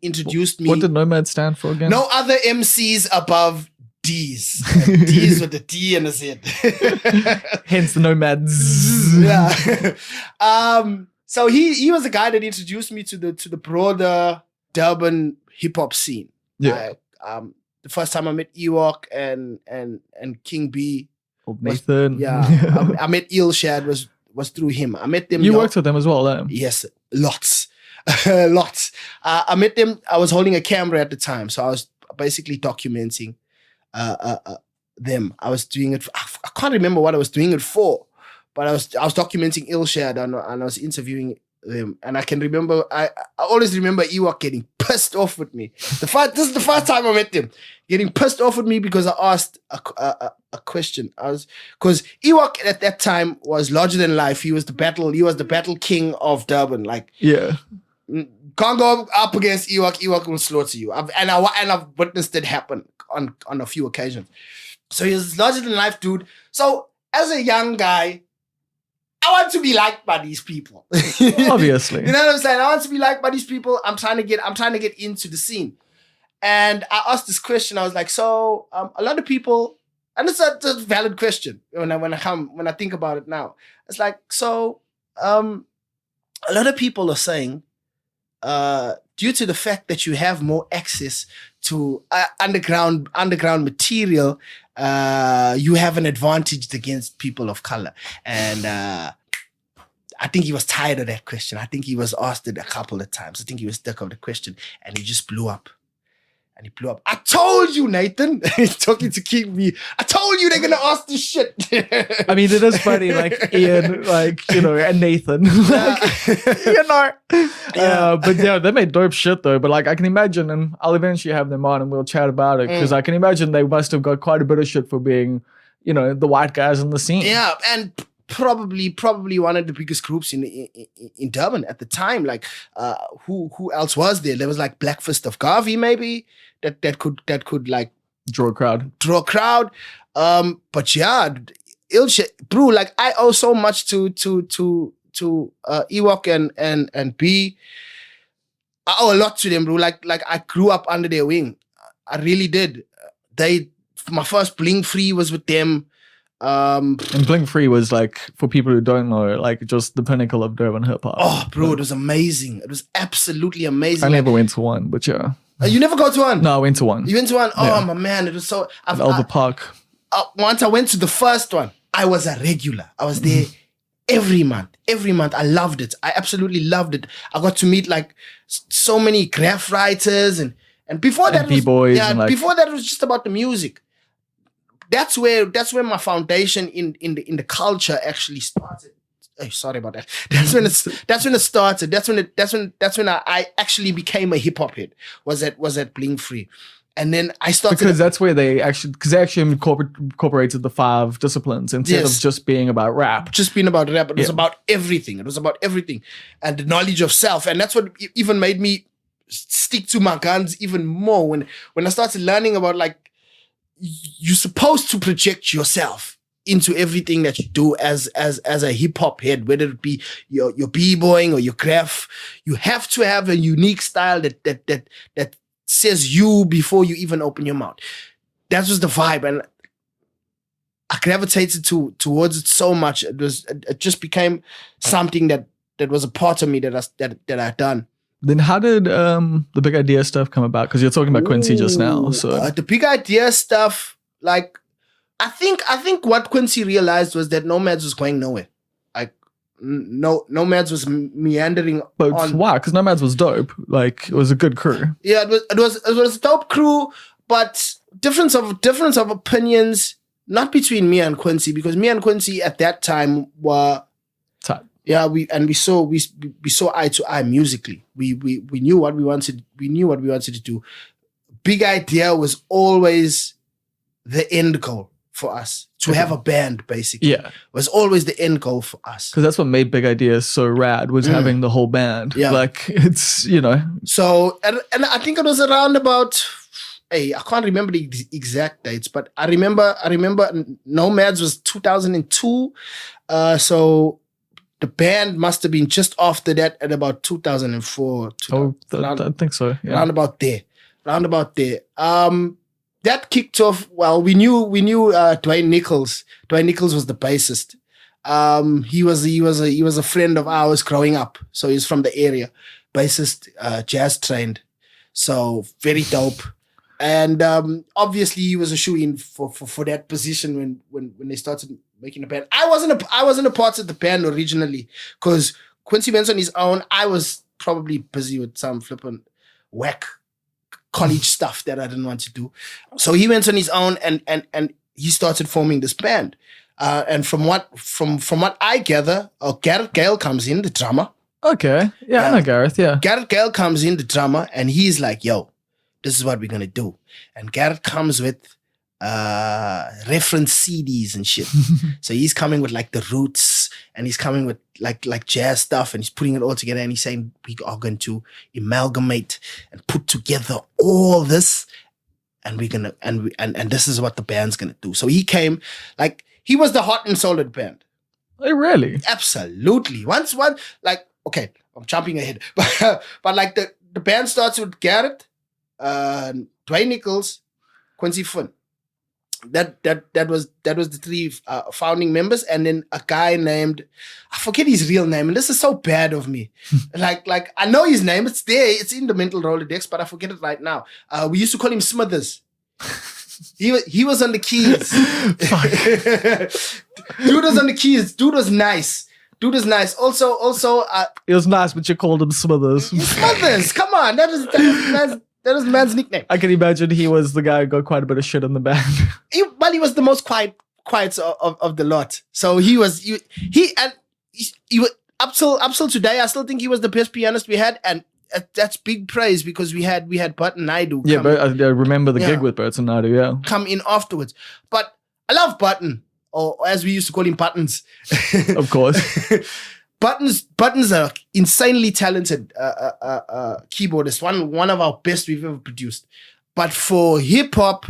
introduced me. What did Nomad stand for again? No other MCs above D's. D's with a D and a Z. Hence the Nomads. Yeah. So he was the guy that introduced me to the broader Durban hip hop scene. Yeah. The first time I met Ewok and King B. Old Nathan. I met Ilshad was through him. I met them. You worked with them as well, eh? Yes, lots. Lots. I met them. I was holding a camera at the time, so I was basically documenting them. I was doing it. I can't remember what I was doing it for, but I was documenting Ilshad and I was interviewing them. And I can remember. I always remember Ewok getting pissed off with me. This is the first time I met them, getting pissed off with me because I asked a question. Because Ewok at that time was larger than life. He was the battle king of Durban. Like, yeah. Can't go up against Ewok. Ewok will slaughter you. I've witnessed it happen on a few occasions. So he was larger than life, dude. So as a young guy, I want to be liked by these people. Obviously. You know what I'm saying? I want to be liked by these people. I'm trying to get into the scene. And I asked this question. I was like, so a lot of people, and it's a valid question when I think about it now. It's like, so a lot of people are saying due to the fact that you have more access to underground material, you have an advantage against people of color. And I think he was tired of that question. I think he was asked it a couple of times. I think he was stuck on the question, and he just blew up. And he blew up. I told you, Nathan. He's talking to keep me. I told you they're gonna ask this shit. I mean, it is funny, like Ian, like, you know, and Nathan. Like, you know. But yeah, they made dope shit though. But like, I can imagine, and I'll eventually have them on and we'll chat about it, because I can imagine they must have got quite a bit of shit for being, you know, the white guys in the scene. Yeah, and probably one of the biggest groups in Durban at the time. Like, who else was there? There was like Black Fist of Garvey, maybe that could like draw a crowd. But yeah, bro, like I owe so much to Ewok and B. I owe a lot to them, bro. Like I grew up under their wing. I really did. My first Bling Free was with them. And Blink Free was like, for people who don't know, like just the pinnacle of Durban hip hop. Oh, bro, it was amazing. It was absolutely amazing. I never went to one, but yeah. You never go to one? No, I went to one. You went to one? Oh, my man, it was so... Albert Park. Once I went to the first one, I was a regular. I was there every month. Every month. I loved it. I absolutely loved it. I got to meet like so many graph writers and before that, B-boys. Yeah, before that, it was just about the music. That's where my foundation in the culture actually started. Oh, sorry about that. That's when it started. That's when I actually became a hip hop head. Was at Bling Free, and then I started because that's where they actually incorporated the 5 disciplines instead of just being about rap. Just being about rap. It was about everything. It was about everything, and the knowledge of self, and that's what even made me stick to my guns even more when I started learning about like. You're supposed to project yourself into everything that you do as a hip hop head, whether it be your b-boying or your graph. You have to have a unique style that says you before you even open your mouth. That was the vibe, and I gravitated towards it so much. It just became something that was a part of me that I'd done. Then how did the Big Idea stuff come about? Because you're talking about Quincy just now. So the Big Idea stuff, like, I think what Quincy realized was that Nomads was going nowhere. Like, Nomads was meandering. But why? Because Nomads was dope. Like, it was a good crew. Yeah, it was a dope crew, but difference of opinions, not between me and Quincy, because me and Quincy at that time were. Yeah, we saw eye to eye musically. We knew what we wanted. We knew what we wanted to do. Big Idea was always the end goal for us to have a band. Basically, yeah, was always the end goal for us. Because that's what made Big Idea so rad, was having the whole band. Yeah, like it's So and I think it was around about. Hey, I can't remember the exact dates, but I remember Nomads was 2002. So. The band must have been just after that at about 2004. I think so. Yeah. Round about there. That kicked off. Well, we knew Dwayne Nichols. Dwayne Nichols was the bassist. He was a friend of ours growing up. So he's from the area. Bassist, jazz trained. So very dope. And obviously he was a shoe-in for that position when they started making a band. I wasn't a part of the band originally because Quincy went on his own. I was probably busy with some flippant whack college stuff that I didn't want to do. So he went on his own and he started forming this band. And from what I gather, Gareth Gale comes in, the drummer. Okay. Yeah, I know Gareth, yeah. Gareth Gale comes in, the drummer, and he's like, yo, this is what we're gonna do. And Gareth comes with reference CDs and shit. So he's coming with like the Roots, and he's coming with like jazz stuff, and he's putting it all together, and he's saying we are going to amalgamate and put together all this, and we're gonna and this is what the band's gonna do. So he came, like, he was the heart and soul of the band. Oh, really? Absolutely. Once like, okay, I'm jumping ahead, but like the band starts with Garrett, Dwayne Nichols, Quincy Finn. that was the three founding members, and then a guy named, I forget his real name, and this is so bad of me. like I know his name, it's there, it's in the mental Rolodex, but I forget it right now. We used to call him Smithers. He was on the keys. Dude was on the keys. Dude was nice. Also, it was nice, but you called him Smithers. Smithers, come on, that is the man's nickname. I can imagine he was the guy who got quite a bit of shit in the band. He was the most quiet of the lot. So he was up till today. I still think he was the best pianist we had, and that's big praise because we had Bert and Naidu. Yeah, but I remember the gig with Bert and Naidu. Yeah, come in afterwards. But I love Button, or as we used to call him, Buttons. Of course. Buttons are insanely talented keyboardist. One of our best we've ever produced. But for hip hop,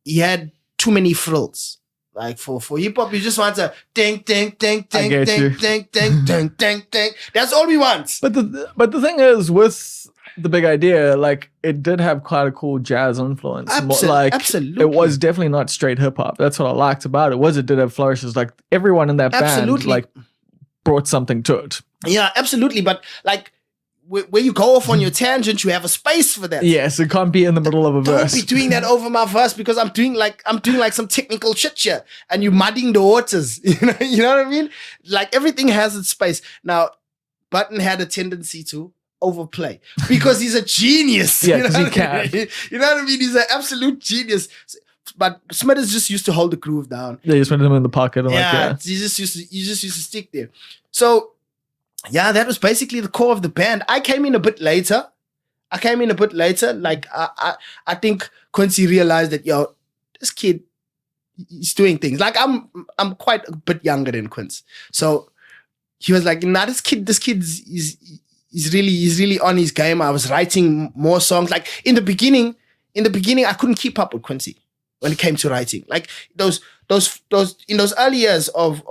he had too many frills. Like for hip hop, you just want to ding ding ding ding ding ding ding ding ding ding. That's all we want. But the thing is, with the Big Idea, like it did have quite a cool jazz influence. Absolutely. It was definitely not straight hip hop. That's what I liked about it. It did have flourishes. Like everyone in that band, like brought something to it. Yeah, absolutely. But like where you go off on your tangent, you have a space for that. Yes, it can't be in the middle of a verse. Don't be doing that over my verse because I'm doing like some technical shit here, and you're mudding the waters. You know what I mean? Like everything has its space. Now, Button had a tendency to overplay because he's a genius. Yeah, because he can. You know what I mean? He's an absolute genius. But Smithers just used to hold the groove down. Yeah, you just put him in the pocket. He just used to stick there. So, yeah, that was basically the core of the band. I came in a bit later. Like, I think Quincy realized that, this kid, he's doing things. Like, I'm quite a bit younger than Quince. So, he was like, nah, this kid's he's really on his game. I was writing more songs. Like, in the beginning, I couldn't keep up with Quincy when it came to writing. Like, those in those early years of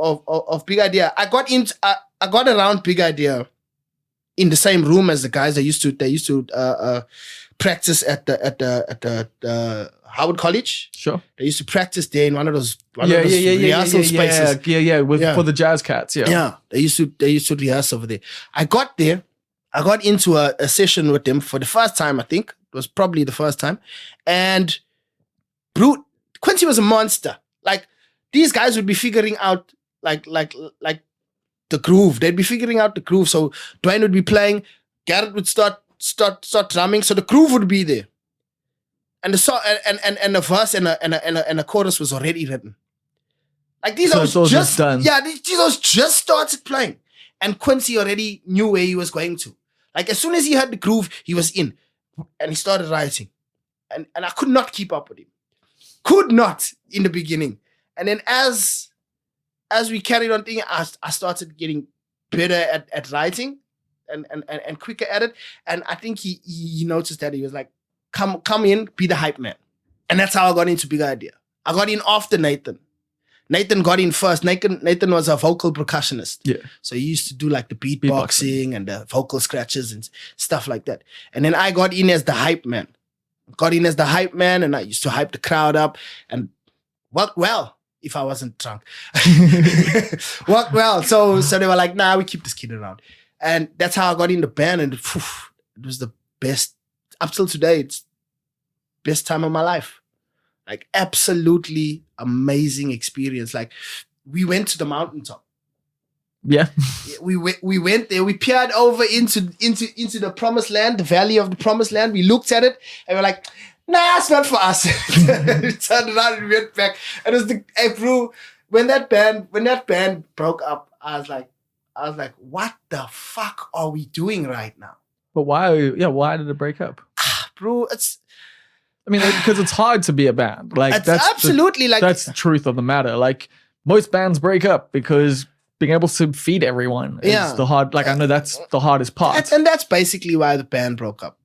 Big Idea, I got around Big Idea in the same room as the guys. They used to practice at the Howard College. Sure. They used to practice there in one of those rehearsal spaces. For the jazz cats. Yeah. Yeah. They used to rehearse over there. I got into a session with them for the first time, I think. It was probably the first time. And Quincy was a monster. Like, these guys would be figuring out like the groove. They'd be figuring out the groove. So Dwayne would be playing, Garrett would start drumming, so the groove would be there. And the song and the verse and a chorus was already written. Like these are just done. Yeah, these just started playing. And Quincy already knew where he was going to. Like as soon as he heard the groove, he was in. And he started writing. And I could not keep up with him. Could not in the beginning. And then as we carried on thinking, I started getting better at writing and quicker at it. And I think he noticed that. He was like, come in, be the hype man. And that's how I got into Big Idea. I got in after Nathan. Nathan got in first. Nathan was a vocal percussionist. Yeah. So he used to do like the beatboxing and the vocal scratches and stuff like that. And then I got in as the hype man. And I used to hype the crowd up and worked well if I wasn't drunk. Worked well. So they were like, nah, we keep this kid around. And that's how I got in the band. And it was the best, up till today, it's best time of my life. Like absolutely amazing experience. Like we went to the mountaintop. Yeah. We went there. We peered over into the promised land, the valley of the promised land. We looked at it and we're like, nah, it's not for us. We turned around and we went back. And it was bro, when that band broke up, I was like, what the fuck are we doing right now? But why did it break up? Bro, because it's hard to be a band. Like that's absolutely that's the truth of the matter. Like most bands break up because being able to feed everyone is the hard. Like I know that's the hardest part. And that's basically why the band broke up.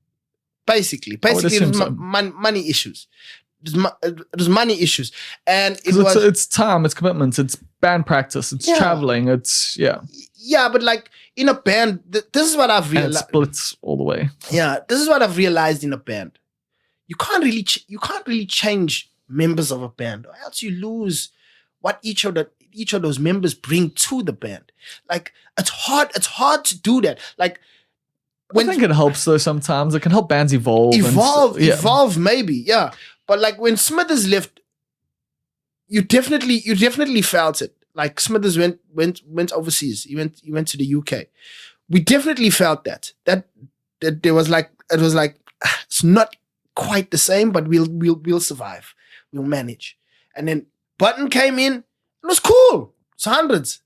Basically, it was money issues. It was money issues, and it's time, it's commitments, it's band practice, it's traveling, it's Yeah, but like in a band, this is what I've realized. And it splits all the way. Yeah, this is what I've realized in a band. You can't really change members of a band, or else you lose what each of those members bring to the band. Like it's hard to do that. Like I think it helps though sometimes. It can help bands evolve. Evolve maybe, yeah. But like when Smithers left, you definitely felt it. Like Smithers went overseas. He went to the UK. We definitely felt that there was like, it was like, it's not quite the same, but we'll survive. We'll manage. And then Button came in. It was cool. It's hundreds.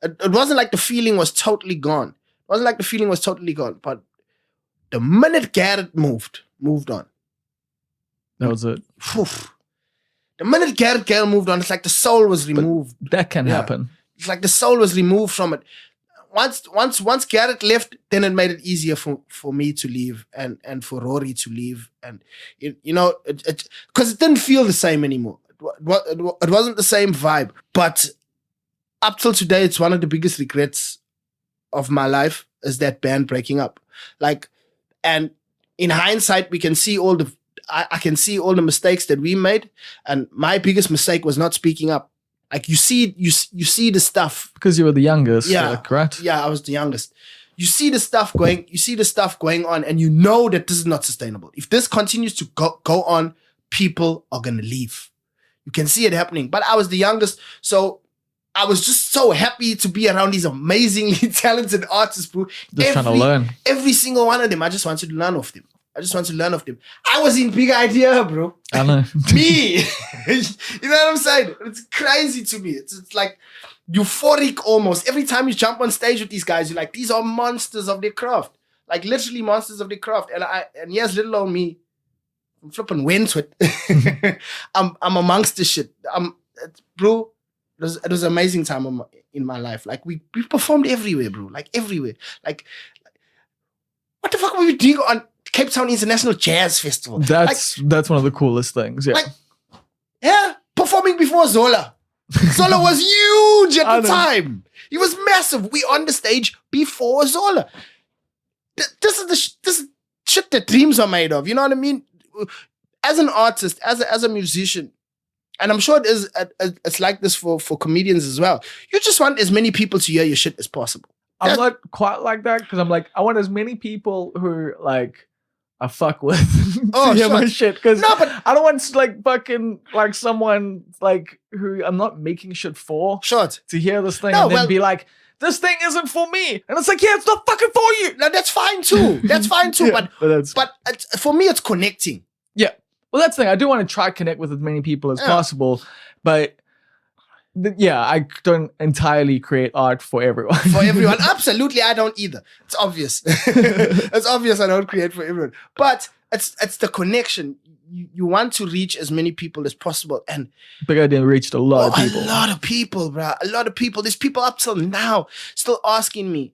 It wasn't like the feeling was totally gone. It wasn't like the feeling was totally gone. But the minute Garrett moved on. That was it. The minute Garrett moved on, it's like the soul was removed. But that can happen. It's like the soul was removed from it. Once Garrett left, then it made it easier for me to leave and for Rory to leave. And because it didn't feel the same anymore. It wasn't the same vibe. But up till today, it's one of the biggest regrets of my life is that band breaking up. Like, and in hindsight, we can see I can see all the mistakes that we made. And my biggest mistake was not speaking up. Like you see the stuff. Because you were the youngest, correct? Yeah, I was the youngest. You see the stuff going on, and you know that this is not sustainable. If this continues to go on, people are gonna leave. You can see it happening. But I was the youngest, so I was just so happy to be around these amazingly talented artists, bro. Just trying to learn. Every single one of them, I just wanted to learn off them. I was in Big Idea, bro. I know. Me. You know what I'm saying? It's crazy to me. It's like euphoric almost. Every time you jump on stage with these guys, you're like, these are monsters of their craft. Like literally monsters of their craft. And yes, little old me, I'm flipping Wentworth. I'm amongst this shit. Bro, it was an amazing time in my life. Like we performed everywhere, bro. Like everywhere. Like what the fuck were we doing on Cape Town International Jazz Festival? That's one of the coolest things. Yeah. Performing before Zola. Zola was huge at the time. He was massive. We on the stage before Zola. This is shit that dreams are made of. You know what I mean? As an artist, as a musician, and I'm sure it is. It's like this for comedians as well. You just want as many people to hear your shit as possible. I'm not quite like that because I'm like, I want as many people who like I fuck with to hear my shit. Because I don't want like fucking like someone like who I'm not making shit for to hear this thing and then be like, this thing isn't for me. And it's like, yeah, it's not fucking for you. No, that's fine too. That's fine too. But for me, it's connecting. Yeah. Well, that's the thing. I do want to try to connect with as many people as possible. But yeah, I don't entirely create art for everyone. For everyone. Absolutely, I don't either. It's obvious. It's obvious I don't create for everyone. But it's the connection. You want to reach as many people as possible. And Big Idea reached a lot of people. A lot of people, bro. A lot of people. There's people up till now still asking me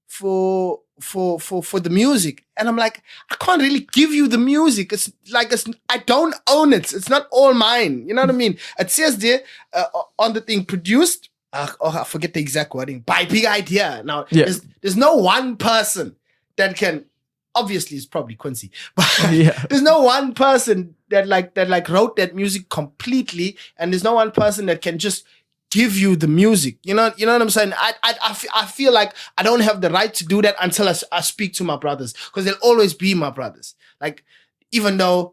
for the music. And I'm like, I can't really give you the music. It's like, I don't own it. It's not all mine. You know what I mean? It says there on the thing, produced, I forget the exact wording, by Big Idea. Now, there's no one person that can, obviously it's probably Quincy, but there's no one person that wrote that music completely, and there's no one person that can just give you the music. You know what I'm saying? I feel like I don't have the right to do that until I speak to my brothers, because they'll always be my brothers. Like, even though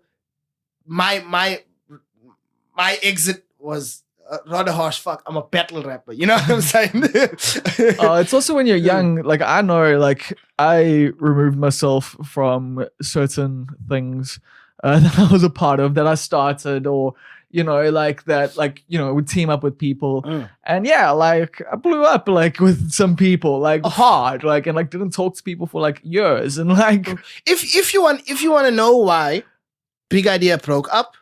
my exit was rather harsh, fuck, I'm a battle rapper. You know what I'm saying? It's also when you're young, like I know, like I removed myself from certain things that I was a part of, that I started, or like that, like, would team up with people. And yeah, like I blew up like with some people, like hard, like, and like didn't talk to people for like years. And like if you want to know why Big Idea broke up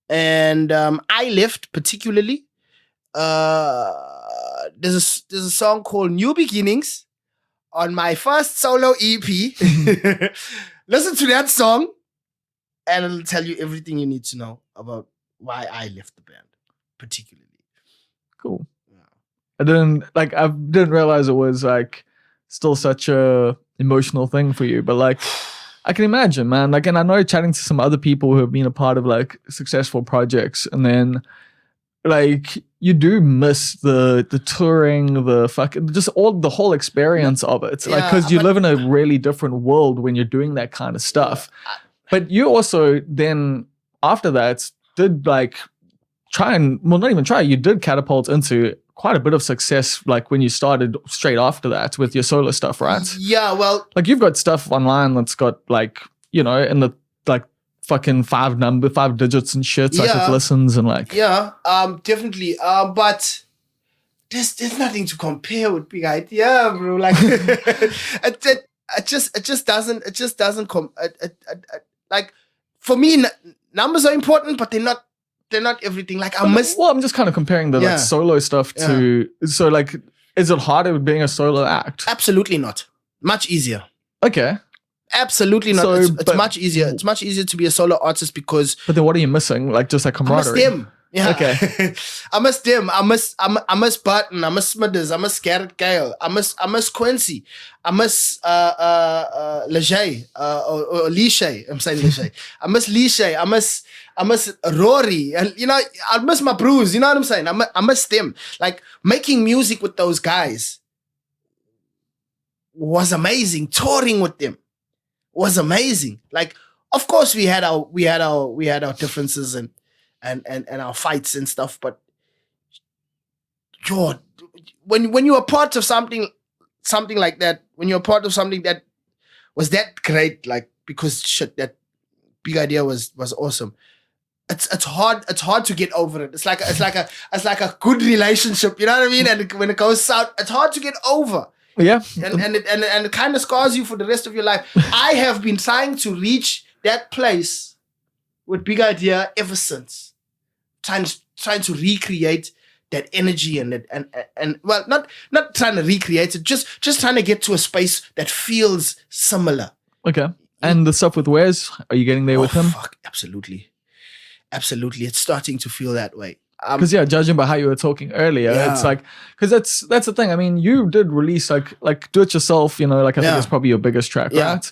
and I left particularly, there's a song called New Beginnings on my first solo EP. Listen to that song, and it'll tell you everything you need to know about why I left the band, particularly. Cool. Yeah. I didn't realize it was like still such a emotional thing for you, but like I can imagine, man. Like, and I know chatting to some other people who have been a part of like successful projects, and then like you do miss the touring, the fucking just all the whole experience of it. Like, because you live in a really different world when you're doing that kind of stuff. But you also then after that did like you did catapult into quite a bit of success, like when you started straight after that with your solo stuff, right? Yeah, well, like you've got stuff online that's got like, you know, in the like fucking 5 digits and shit, like with listens and like. Yeah, definitely. But there's nothing to compare with Big Idea, bro. Like it just doesn't like for me numbers are important, but they're not everything. Like I'm just kind of comparing the like solo stuff to so like is it harder being a solo act? Absolutely not. Much easier. Okay. Absolutely not. So, it's much easier. It's much easier to be a solo artist because. But then what are you missing? Like just like camaraderie. I miss them. Yeah. Okay. I miss them. I miss Button. I miss Smithers. I miss Garrett Gale. I miss Quincy. I miss Leger or Lishay. I'm saying Lishay. I miss Lishay. I miss Rory. And you know, I miss my bros. You know what I'm saying? I miss them. Like making music with those guys was amazing. Touring with them was amazing. Like, of course, we had our differences and our fights and stuff. But when you are part of something like that, when you're part of something that was that great, like because shit, that Big Idea was awesome. It's hard to get over it. It's like a good relationship. You know what I mean? And when it goes south, it's hard to get over. Yeah, and it kind of scars you for the rest of your life. I have been trying to reach that place with Big Idea ever since, trying to recreate that energy and well, not trying to recreate it, just trying to get to a space that feels similar. Okay, and the stuff with Wes, are you getting there with him? Fuck, absolutely, it's starting to feel that way. Because judging by how you were talking earlier, it's like because that's the thing. I mean, you did release like Do It Yourself. You know, like I think it's probably your biggest track, right?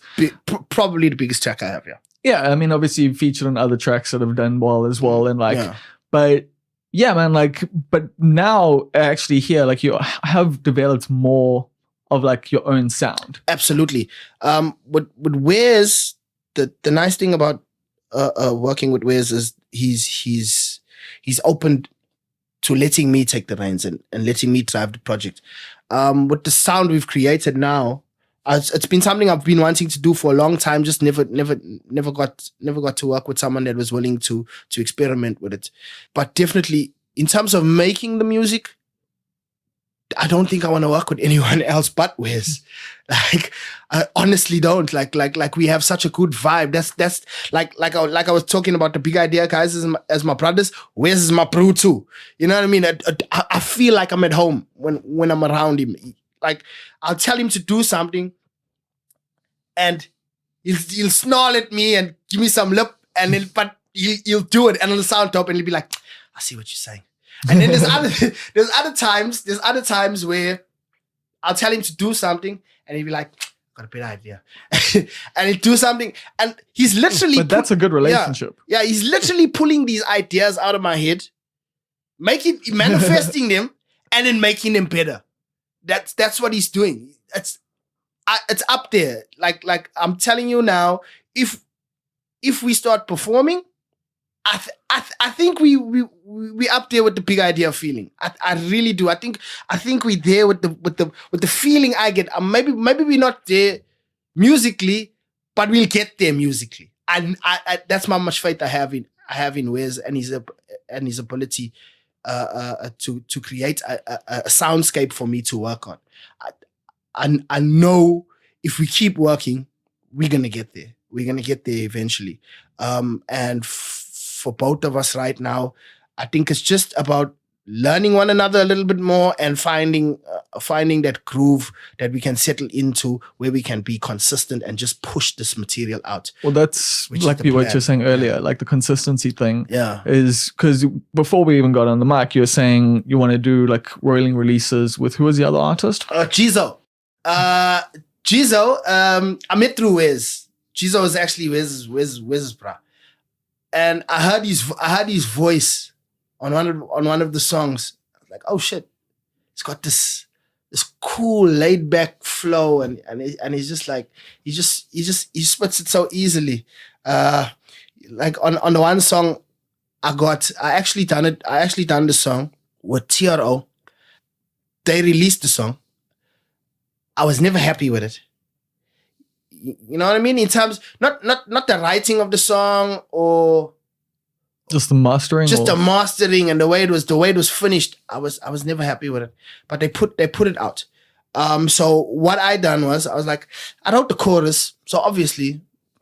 Probably the biggest track I have. Yeah, I mean, obviously you featured on other tracks that have done well as well, and like, but yeah, man, like, but now actually here, like, you have developed more of like your own sound. Absolutely. With Wes, the nice thing about working with Wes is he's open to letting me take the reins and letting me drive the project. With the sound we've created now, it's been something I've been wanting to do for a long time. Just never got to work with someone that was willing to experiment with it. But definitely, in terms of making the music, I don't think I want to work with anyone else but Wes. Like, I honestly don't. Like we have such a good vibe. That's like I was talking about the Big Idea guys as my brothers. Wes is my bro too. You know what I mean? I feel like I'm at home when I'm around him. Like, I'll tell him to do something, and he'll snarl at me and give me some lip, and but he'll do it, and it'll sound dope, and he'll be like, "I see what you're saying." And then there's other times where I'll tell him to do something, and he'll be like, "Got a better idea," and he'll do something, and he's literally. But that's a good relationship. Yeah, he's literally pulling these ideas out of my head, manifesting them, and then making them better. That's what he's doing. It's up there. Like I'm telling you now, if we start performing, I think we up there with the Big Idea feeling. I really do. I think we're there with the feeling I get. Maybe we're not there musically, but we'll get there musically. And I that's how much faith I have in Wes and his ability to create a soundscape for me to work on. I know if we keep working, we're gonna get there. We're gonna get there eventually. And for both of us right now, I think it's just about learning one another a little bit more and finding that groove that we can settle into, where we can be consistent and just push this material out. Well, that's like what you were saying earlier, like the consistency thing. Yeah, is because before we even got on the mic, you were saying you want to do like rolling releases with who was the other artist? Jizo. I met through Wes. Jizo was actually Wiz's bra. And I heard his voice on one of the songs. I was like, oh shit, it's got this cool laid back flow, and he's just like he spits it so easily. Like on the one song I actually done the song with T.R.O. They released the song. I was never happy with it. You know what I mean? In terms, not the writing of the song or just the mastering. Just the mastering and the way it was finished. I was never happy with it. But they put it out. So what I done was I was like, I wrote the chorus, so obviously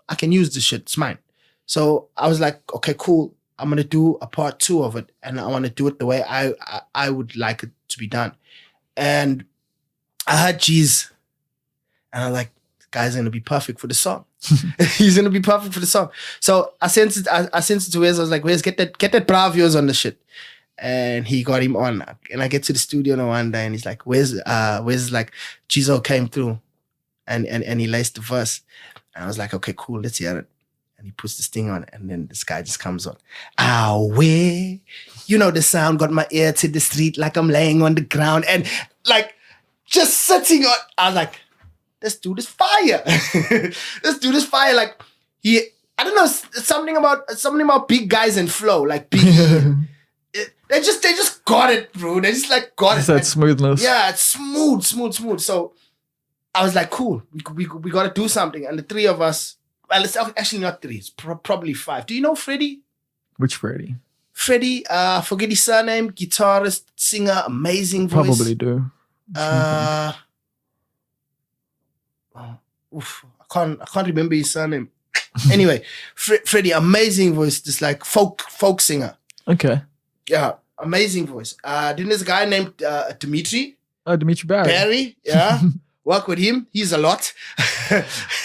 I can use this shit. It's mine. So I was like, okay, cool. I'm gonna do a part 2 of it, and I want to do it the way I would like it to be done. And I heard G's, and I was like, this guy's gonna be perfect for the song. He's gonna be perfect for the song. So I sent it to Wes. I was like, Wes, get that bra of yours on the shit. And he got him on. And I get to the studio one day, and he's like, Wes is like, Jizo came through, and he laced the verse. And I was like, okay, cool, let's hear it. And he puts this thing on, and then this guy just comes on. Where? You know the sound got my ear to the street like I'm laying on the ground. And like, just sitting on, I was like, let's do this fire. Let's do this fire. Like, I don't know, something about big guys and flow. Like, big, they just got it, bro. They just like got it. That smoothness. Yeah, it's smooth. So I was like, cool, we got to do something. And the three of us, well, it's actually not 3, it's probably 5. Do you know Freddie? Which Freddie? Freddie, forget his surname, guitarist, singer, amazing voice. Probably do. I can't remember his surname. Anyway, Freddie, amazing voice, just like folk singer. Okay. Yeah, amazing voice. Then there's a guy named Dimitri. Oh, Dimitri Barry. Yeah. Work with him. He's a lot.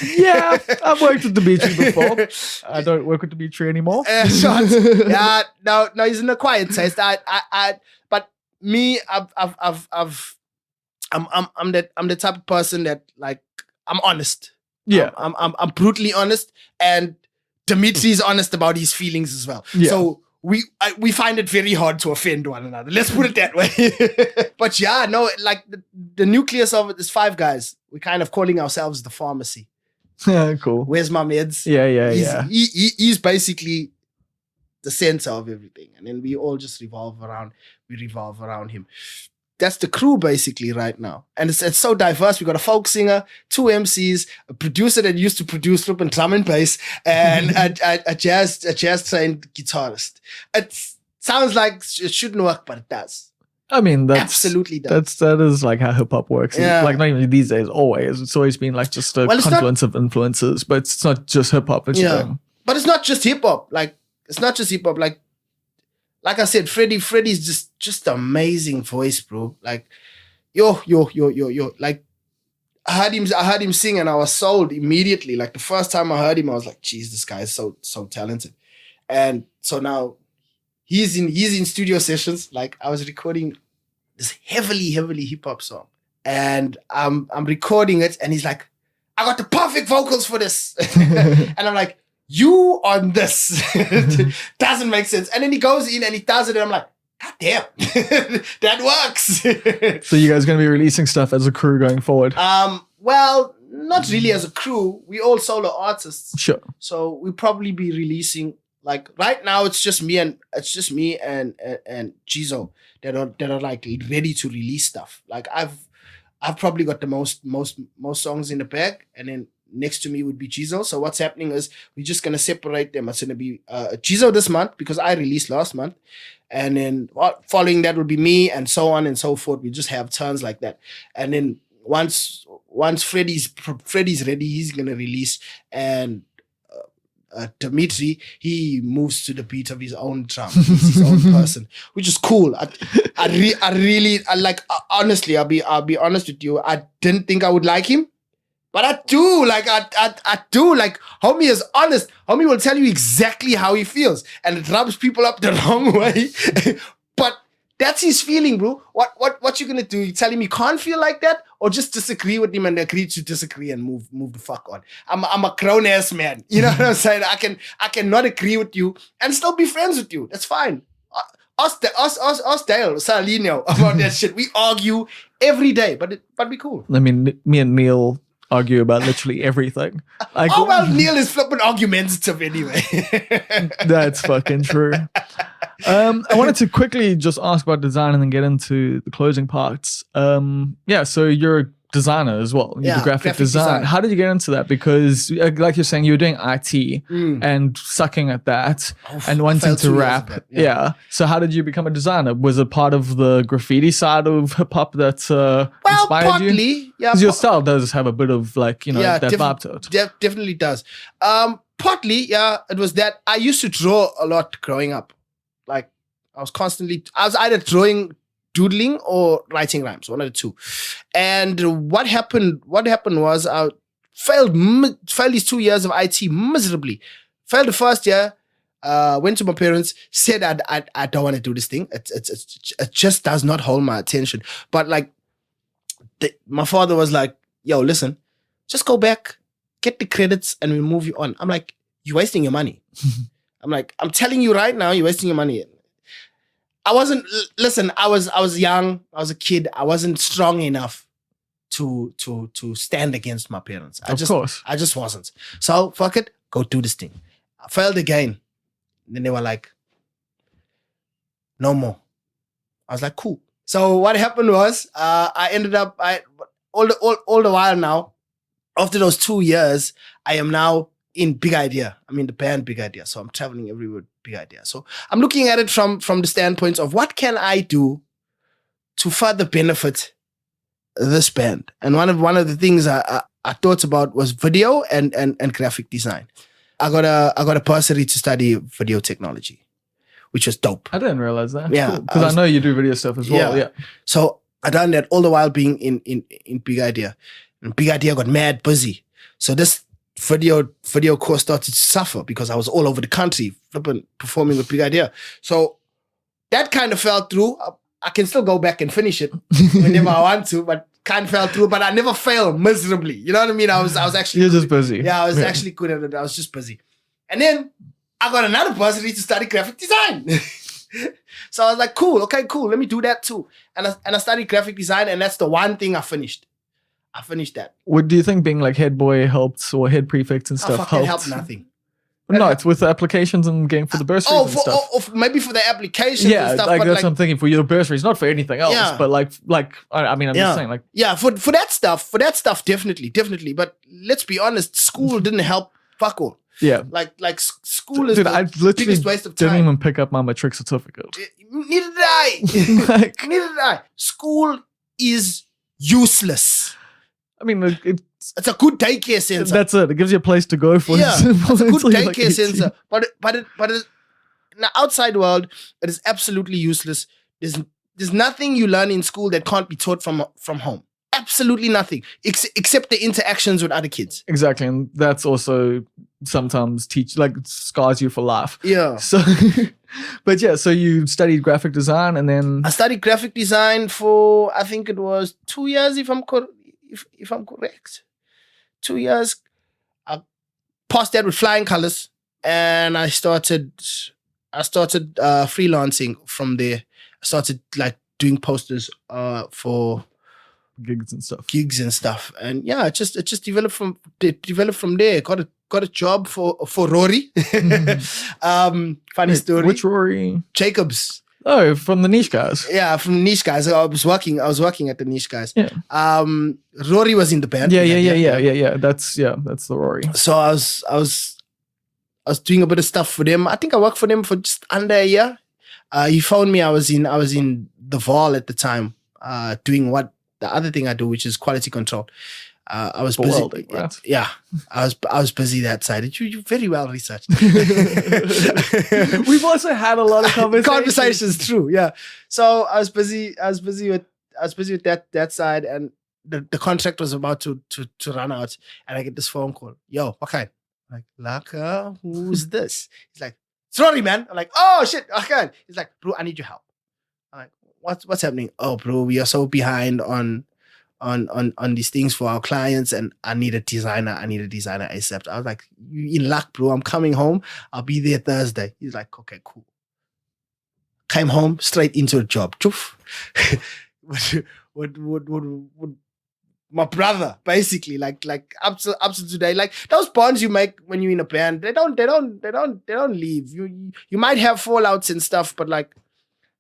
Yeah, I've worked with Dimitri before. I don't work with Dimitri anymore. Shots. Yeah, no, he's in a quiet taste. But me, I'm the type of person that, like, I'm honest. Yeah, I'm brutally honest, and Dimitri's honest about his feelings as well. Yeah. So we find it very hard to offend one another. Let's put it that way. But yeah, no, like the nucleus of it is 5 guys. We're kind of calling ourselves the pharmacy. Yeah, cool. Where's my meds? Yeah. He's basically the center of everything, and then we all just revolve around him. That's the crew basically right now. And it's so diverse. We got a folk singer, 2 MCs, a producer that used to produce rhythm and drum and bass, and a jazz trained guitarist. It sounds like it shouldn't work, but it does. I mean, that's absolutely does. That is like how hip hop works. Yeah. Like, not even these days, always. It's always been like just a confluence of influences, but it's not just hip hop. But it's not just hip hop. Like, it's not just hip hop. Like I said, Freddie's just amazing voice, bro. Like, yo. Like, I heard him sing, and I was sold immediately. Like, the first time I heard him, I was like, geez, this guy is so talented. And so now he's in studio sessions. Like, I was recording this heavily hip hop song, and I'm recording it, and he's like, I got the perfect vocals for this. And I'm like, you on this. Doesn't make sense. And then he goes in and he does it, and I'm like, God damn, that works. So you guys going to be releasing stuff as a crew going forward? Well, not really as a crew. We all solo artists. Sure. So we'll probably be releasing, like, right now it's just me and Jizo that are like ready to release stuff. Like, I've probably got the most songs in the bag, and then next to me would be Jizo. So what's happening is we're just gonna separate them. It's gonna be Jizo this month because I released last month, and then following that would be me, and so on and so forth. We just have turns like that, and then once Freddie's ready, he's gonna release, and Dimitri, he moves to the beat of his own drum. He's his own person, which is cool. I really like. Honestly, I'll be honest with you. I didn't think I would like him. But I do, like, I do, like, homie is honest. Homie will tell you exactly how he feels. And it rubs people up the wrong way. But That's his feeling, bro. What you gonna do? You tell him you can't feel like that, or just disagree with him and agree to disagree and move the fuck on? I'm a grown ass man. You know what I'm saying? I can not agree with you and still be friends with you. That's fine. Us Dale, Salino about that shit. We argue every day, but we cool. I mean, me and Neil argue about literally everything. Neil is flipping argumentative anyway. That's fucking true. I wanted to quickly just ask about design and then get into the closing parts. So you're a designer as well. You do graphic design. How did you get into that? Because like you're saying, you were doing IT and sucking at that and wanting to rap. Yeah. So how did you become a designer? Was it part of the graffiti side of hip hop that inspired partly, you? Yeah. Because your style does have a bit of that vibe to it. Definitely does. Partly, yeah, it was that I used to draw a lot growing up. Like I was either doodling or writing rhymes, one of the two. And what happened was I failed these 2 years of IT miserably. Failed the first year, went to my parents, said I don't want to do this thing. It just does not hold my attention. But like my father was like, yo, listen, just go back, get the credits and we'll move you on. I'm like, you're wasting your money. I'm like, I'm telling you right now, you're wasting your money. I was young, I was a kid, I wasn't strong enough to stand against my parents. I just wasn't. So fuck it, go do this thing. I failed again. And then they were like, no more. I was like, cool. So what happened was I ended up all the while now, after those 2 years, I am now in Big Idea. I'm in the band Big Idea. So I'm traveling everywhere with Big Idea. So I'm looking at it from the standpoint of what can I do to further benefit this band? And one of the things I thought about was video and graphic design. I got a bursary to study video technology, which was dope. I didn't realize that. Yeah. Because I know you do video stuff as well. Yeah. So I done that all the while being in Big Idea. And Big Idea got mad busy. So this video course started to suffer because I was all over the country performing with Big Idea. So that kind of fell through. I can still go back and finish it whenever I want to, but kind of fell through. But I never failed miserably. You know what I mean? I was actually You're just busy. Yeah, I was actually good at it. I was just busy. And then I got another bursary to study graphic design. So I was like, cool, okay, cool. Let me do that too. And I studied graphic design, and that's the one thing I finished. I finished that. What do you think being like head boy helped or head prefect and stuff helped? Helped nothing. No, it's with the applications and getting for the bursaries and stuff. Maybe for the applications and stuff. Like that's what I'm thinking for your bursaries, not for anything else. Yeah. But I'm just saying, like, yeah, for that stuff, definitely. But let's be honest, school didn't help fuck all. Yeah, like school is I the biggest waste of time. Didn't even pick up my matric certificate. Neither did I. Neither did I. School is useless. I mean, it's a good daycare center. That's it. It gives you a place to go for. Yeah, it's a good daycare center. But in the outside world, it is absolutely useless. There's nothing you learn in school that can't be taught from home. Absolutely nothing, except the interactions with other kids. Exactly, and that's also sometimes scars you for life. Yeah. So, but yeah, so you studied graphic design, and then I studied graphic design for I think it was 2 years, if I'm correct. 2 years. I passed that with flying colors, and I started freelancing from there. I started like doing posters for gigs and stuff, and yeah, it just developed from there. Got a job for Rory. Funny story. Which Rory? Jacobs. Oh, from the Niche Guys. Yeah, from Niche Guys. I was working at the Niche Guys. Yeah. Rory was in the band. Yeah. That's the Rory. So I was doing a bit of stuff for them. I think I worked for them for just under a year. He phoned me. I was in the Val at the time, doing what the other thing I do, which is quality control. I was busy. Welding, right? Yeah, I was busy that side. You very well researched. We've also had a lot of conversations. True, yeah. So I was busy with that side, and the contract was about to run out, and I get this phone call. Yo, okay. I'm like, Laka, who's this? He's like, it's Rory, man. I'm like, oh shit, okay. He's like, bro, I need your help. I'm like, what's happening? Oh, bro, we are so behind on these things for our clients, and I need a designer ASAP. I was like, you in luck, bro. I'm coming home. I'll be there Thursday. He's like, okay, cool. Came home straight into a job. Choof. What my brother, basically, like up to today, like those bonds you make when you're in a band, they don't leave. You might have fallouts and stuff, but like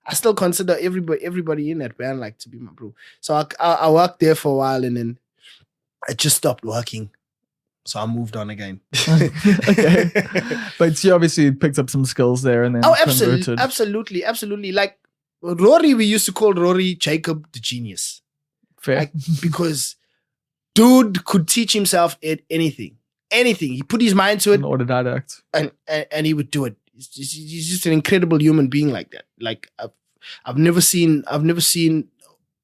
I still consider everybody in that band like to be my bro. So I worked there for a while, and then I just stopped working. So I moved on again. Okay. But you obviously picked up some skills there and then converted. Absolutely. Like Rory, we used to call Rory Jacob the genius. Fair. Like, because dude could teach himself anything. He put his mind to it. An autodidact. And he would do it. He's just an incredible human being like that. Like I've never seen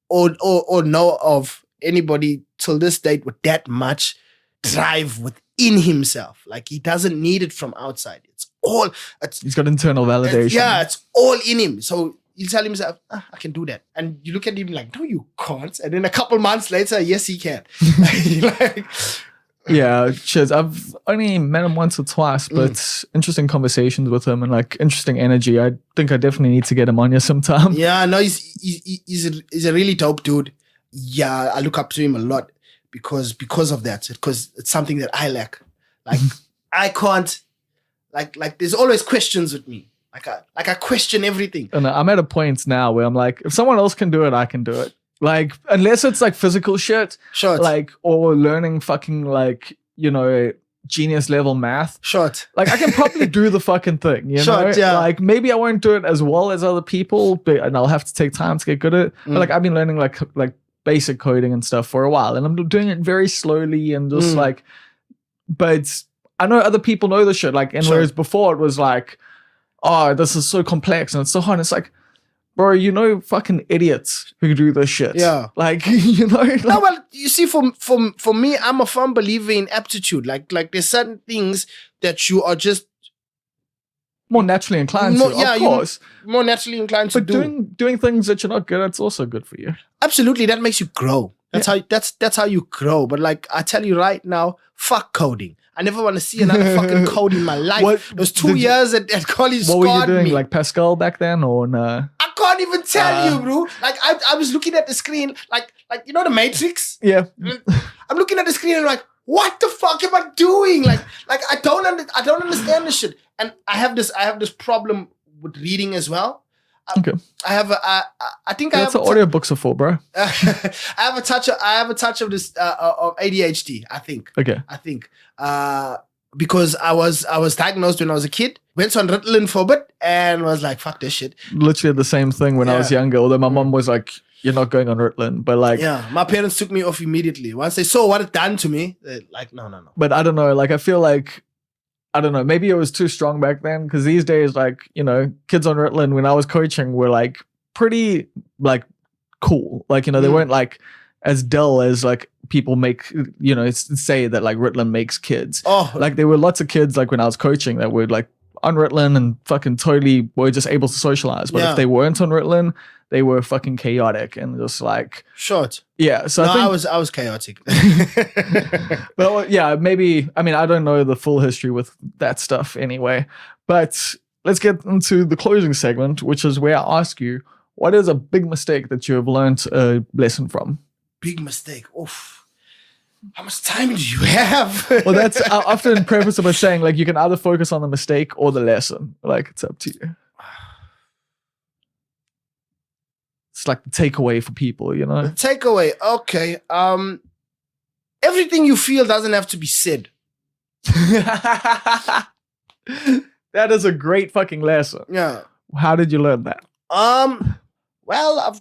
or know of anybody till this date with that much drive within himself. Like he doesn't need it from outside. He's got internal validation. It's all in him. So he'll tell himself, I can do that. And you look at him like, no, you can't. And then a couple months later, yes, he can. Yeah, cheers. I've only met him once or twice, but interesting conversations with him and like interesting energy. I think I definitely need to get him on here sometime. Yeah, no, he's a really dope dude. Yeah, I look up to him a lot because of that. Because it's something that I lack. Like I can't. Like there's always questions with me. Like I question everything. And I'm at a point now where I'm like, if someone else can do it, I can do it. Like, unless it's like physical shit, like, or learning fucking like, genius level math. Like, I can probably do the fucking thing, you know? Yeah. Like, maybe I won't do it as well as other people, and I'll have to take time to get good at it. But like, I've been learning like basic coding and stuff for a while, and I'm doing it very slowly and just like, but I know other people know the shit. Like, and whereas before it was like, oh, this is so complex and it's so hard. It's like, bro, fucking idiots who do this shit. Yeah. Like, Like, no, well, you see, for me, I'm a firm believer in aptitude. Like there's certain things that you are just more naturally inclined to, of course. More naturally inclined to do. But doing things that you're not good at, it's also good for you. Absolutely, that makes you grow. That's how you grow. But like I tell you right now, fuck coding. I never want to see another fucking code in my life. Those 2 years at college scarred me. What were you doing, like Pascal back then, or no? I can't even tell you, bro. Like I was looking at the screen, like the Matrix. Yeah. I'm looking at the screen and like, what the fuck am I doing? Like I don't understand this shit. And I have this problem with reading as well. Okay. I think that's what audiobooks are for, bro. I have a touch of this of ADHD. I think. Okay. Because I was diagnosed when I was a kid. Went on Ritalin for a bit and was like, fuck this shit. Literally the same thing when I was younger. Although my mom was like, you're not going on Ritalin, but like, yeah, my parents took me off immediately. Once they saw what it done to me, they're like, no. But I don't know. Like, I feel like, I don't know, maybe it was too strong back then, because these days, like, kids on Ritalin when I was coaching were like pretty like cool. Like, they weren't like as dull as like people make, say that like Ritalin makes kids. Oh, like there were lots of kids like when I was coaching that were like on Ritalin and fucking totally were just able to socialize. But if they weren't on Ritalin, they were fucking chaotic and just like short. Yeah. So I was chaotic. But yeah, maybe, I mean, I don't know the full history with that stuff anyway, but let's get into the closing segment, which is where I ask you, what is a big mistake that you have learned a lesson from? Big mistake. Oof. How much time do you have? Well, that's I often preface it by saying like you can either focus on the mistake or the lesson. Like it's up to you. It's like the takeaway for people, The takeaway. Okay. Everything you feel doesn't have to be said. That is a great fucking lesson. Yeah. How did you learn that? Well, I've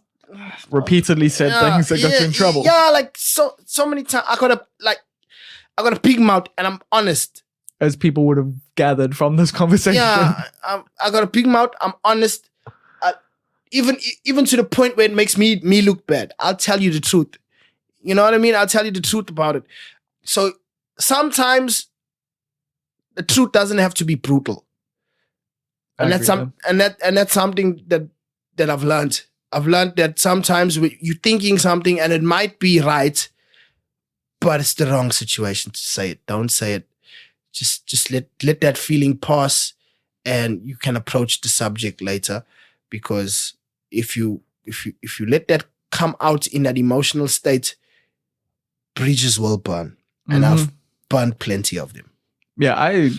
repeatedly said things that got you in trouble. Yeah, like so many times. I got a big mouth, and I'm honest. As people would have gathered from this conversation. Yeah, I got a big mouth. I'm honest. Even to the point where it makes me look bad. I'll tell you the truth. You know what I mean? I'll tell you the truth about it. So sometimes the truth doesn't have to be brutal. And that's something that I've learned. I've learned that sometimes you're thinking something and it might be right, but it's the wrong situation to say it. Don't say it. Just let that feeling pass, and you can approach the subject later. Because if you let that come out in that emotional state, bridges will burn, and I've burned plenty of them. Yeah, I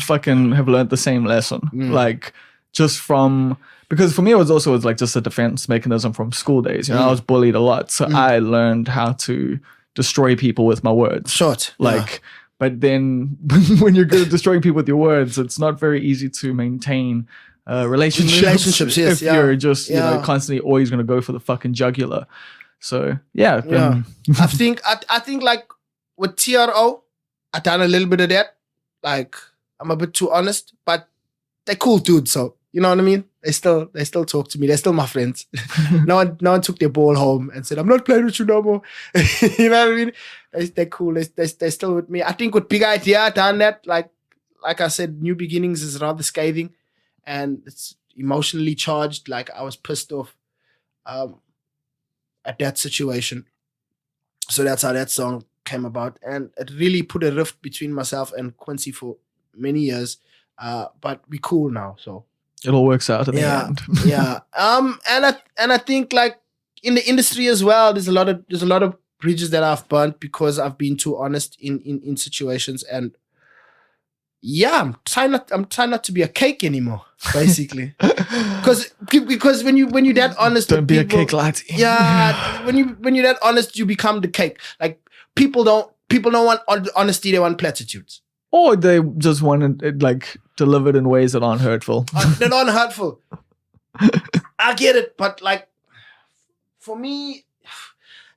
fucking have learned the same lesson. Like, just from, because for me it was like just a defense mechanism from school days. I was bullied a lot, so I learned how to destroy people with my words. Short, but then when you're good at destroying people with your words, it's not very easy to maintain relationships. Yes, if you're just constantly always going to go for the fucking jugular. So I think like with T.R.O, I done a little bit of that. Like, I'm a bit too honest, but they're cool dudes. So you know what I mean. They still talk to me. They're still my friends. No one took their ball home and said, "I'm not playing with you no more." You know what I mean? They're cool. They're still with me. I think with Big Idea, I done that. Like I said, New Beginnings is rather scathing, and it's emotionally charged. Like, I was pissed off at that situation. So that's how that song came about, and it really put a rift between myself and Quincy for many years. But we cool now, so it all works out in the end. And I think, like, in the industry as well, there's a lot of bridges that I've burnt because I've been too honest in situations. And I'm trying not to be a cake anymore, basically. Because when you're that honest, don't be people, a cake, lad. Yeah, when you're that honest, you become the cake. Like, people don't want honesty; they want platitudes. Or they just want it like delivered in ways that aren't hurtful. They're not hurtful. I get it, but like, for me,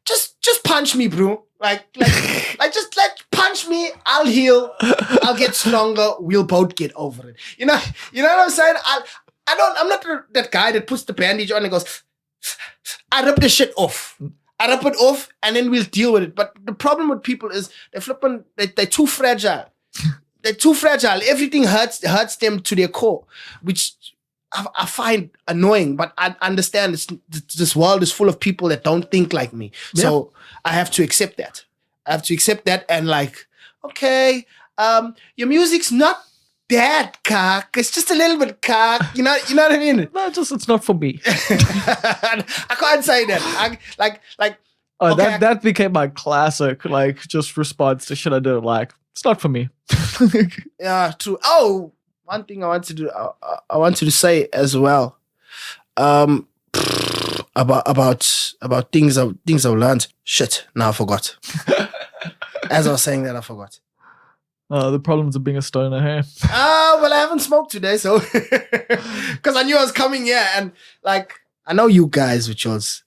just punch me, bro. Like just punch me. I'll heal. I'll get stronger. We'll both get over it. You know what I'm saying? I'm not that guy that puts the bandage on and goes, I rip the shit off. I rip it off and then we'll deal with it. But the problem with people is they're too fragile. They're too fragile. Everything hurts them to their core, which I find annoying. But I understand this world is full of people that don't think like me. Yeah. So I have to accept that. And like, okay, your music's not that cock. It's just a little bit cock. You know what I mean? No, it's not for me. I can't say that. Okay, that became my classic, like, just response to shit I didn't like. It's not for me. Yeah, true. Oh, one thing I want to do, I wanted to say as well, about things I've learned. Shit, now I forgot. As I was saying that, I forgot. The problems of being a stoner, hey? Well, I haven't smoked today, so because I knew I was coming here, and like, I know you guys with yours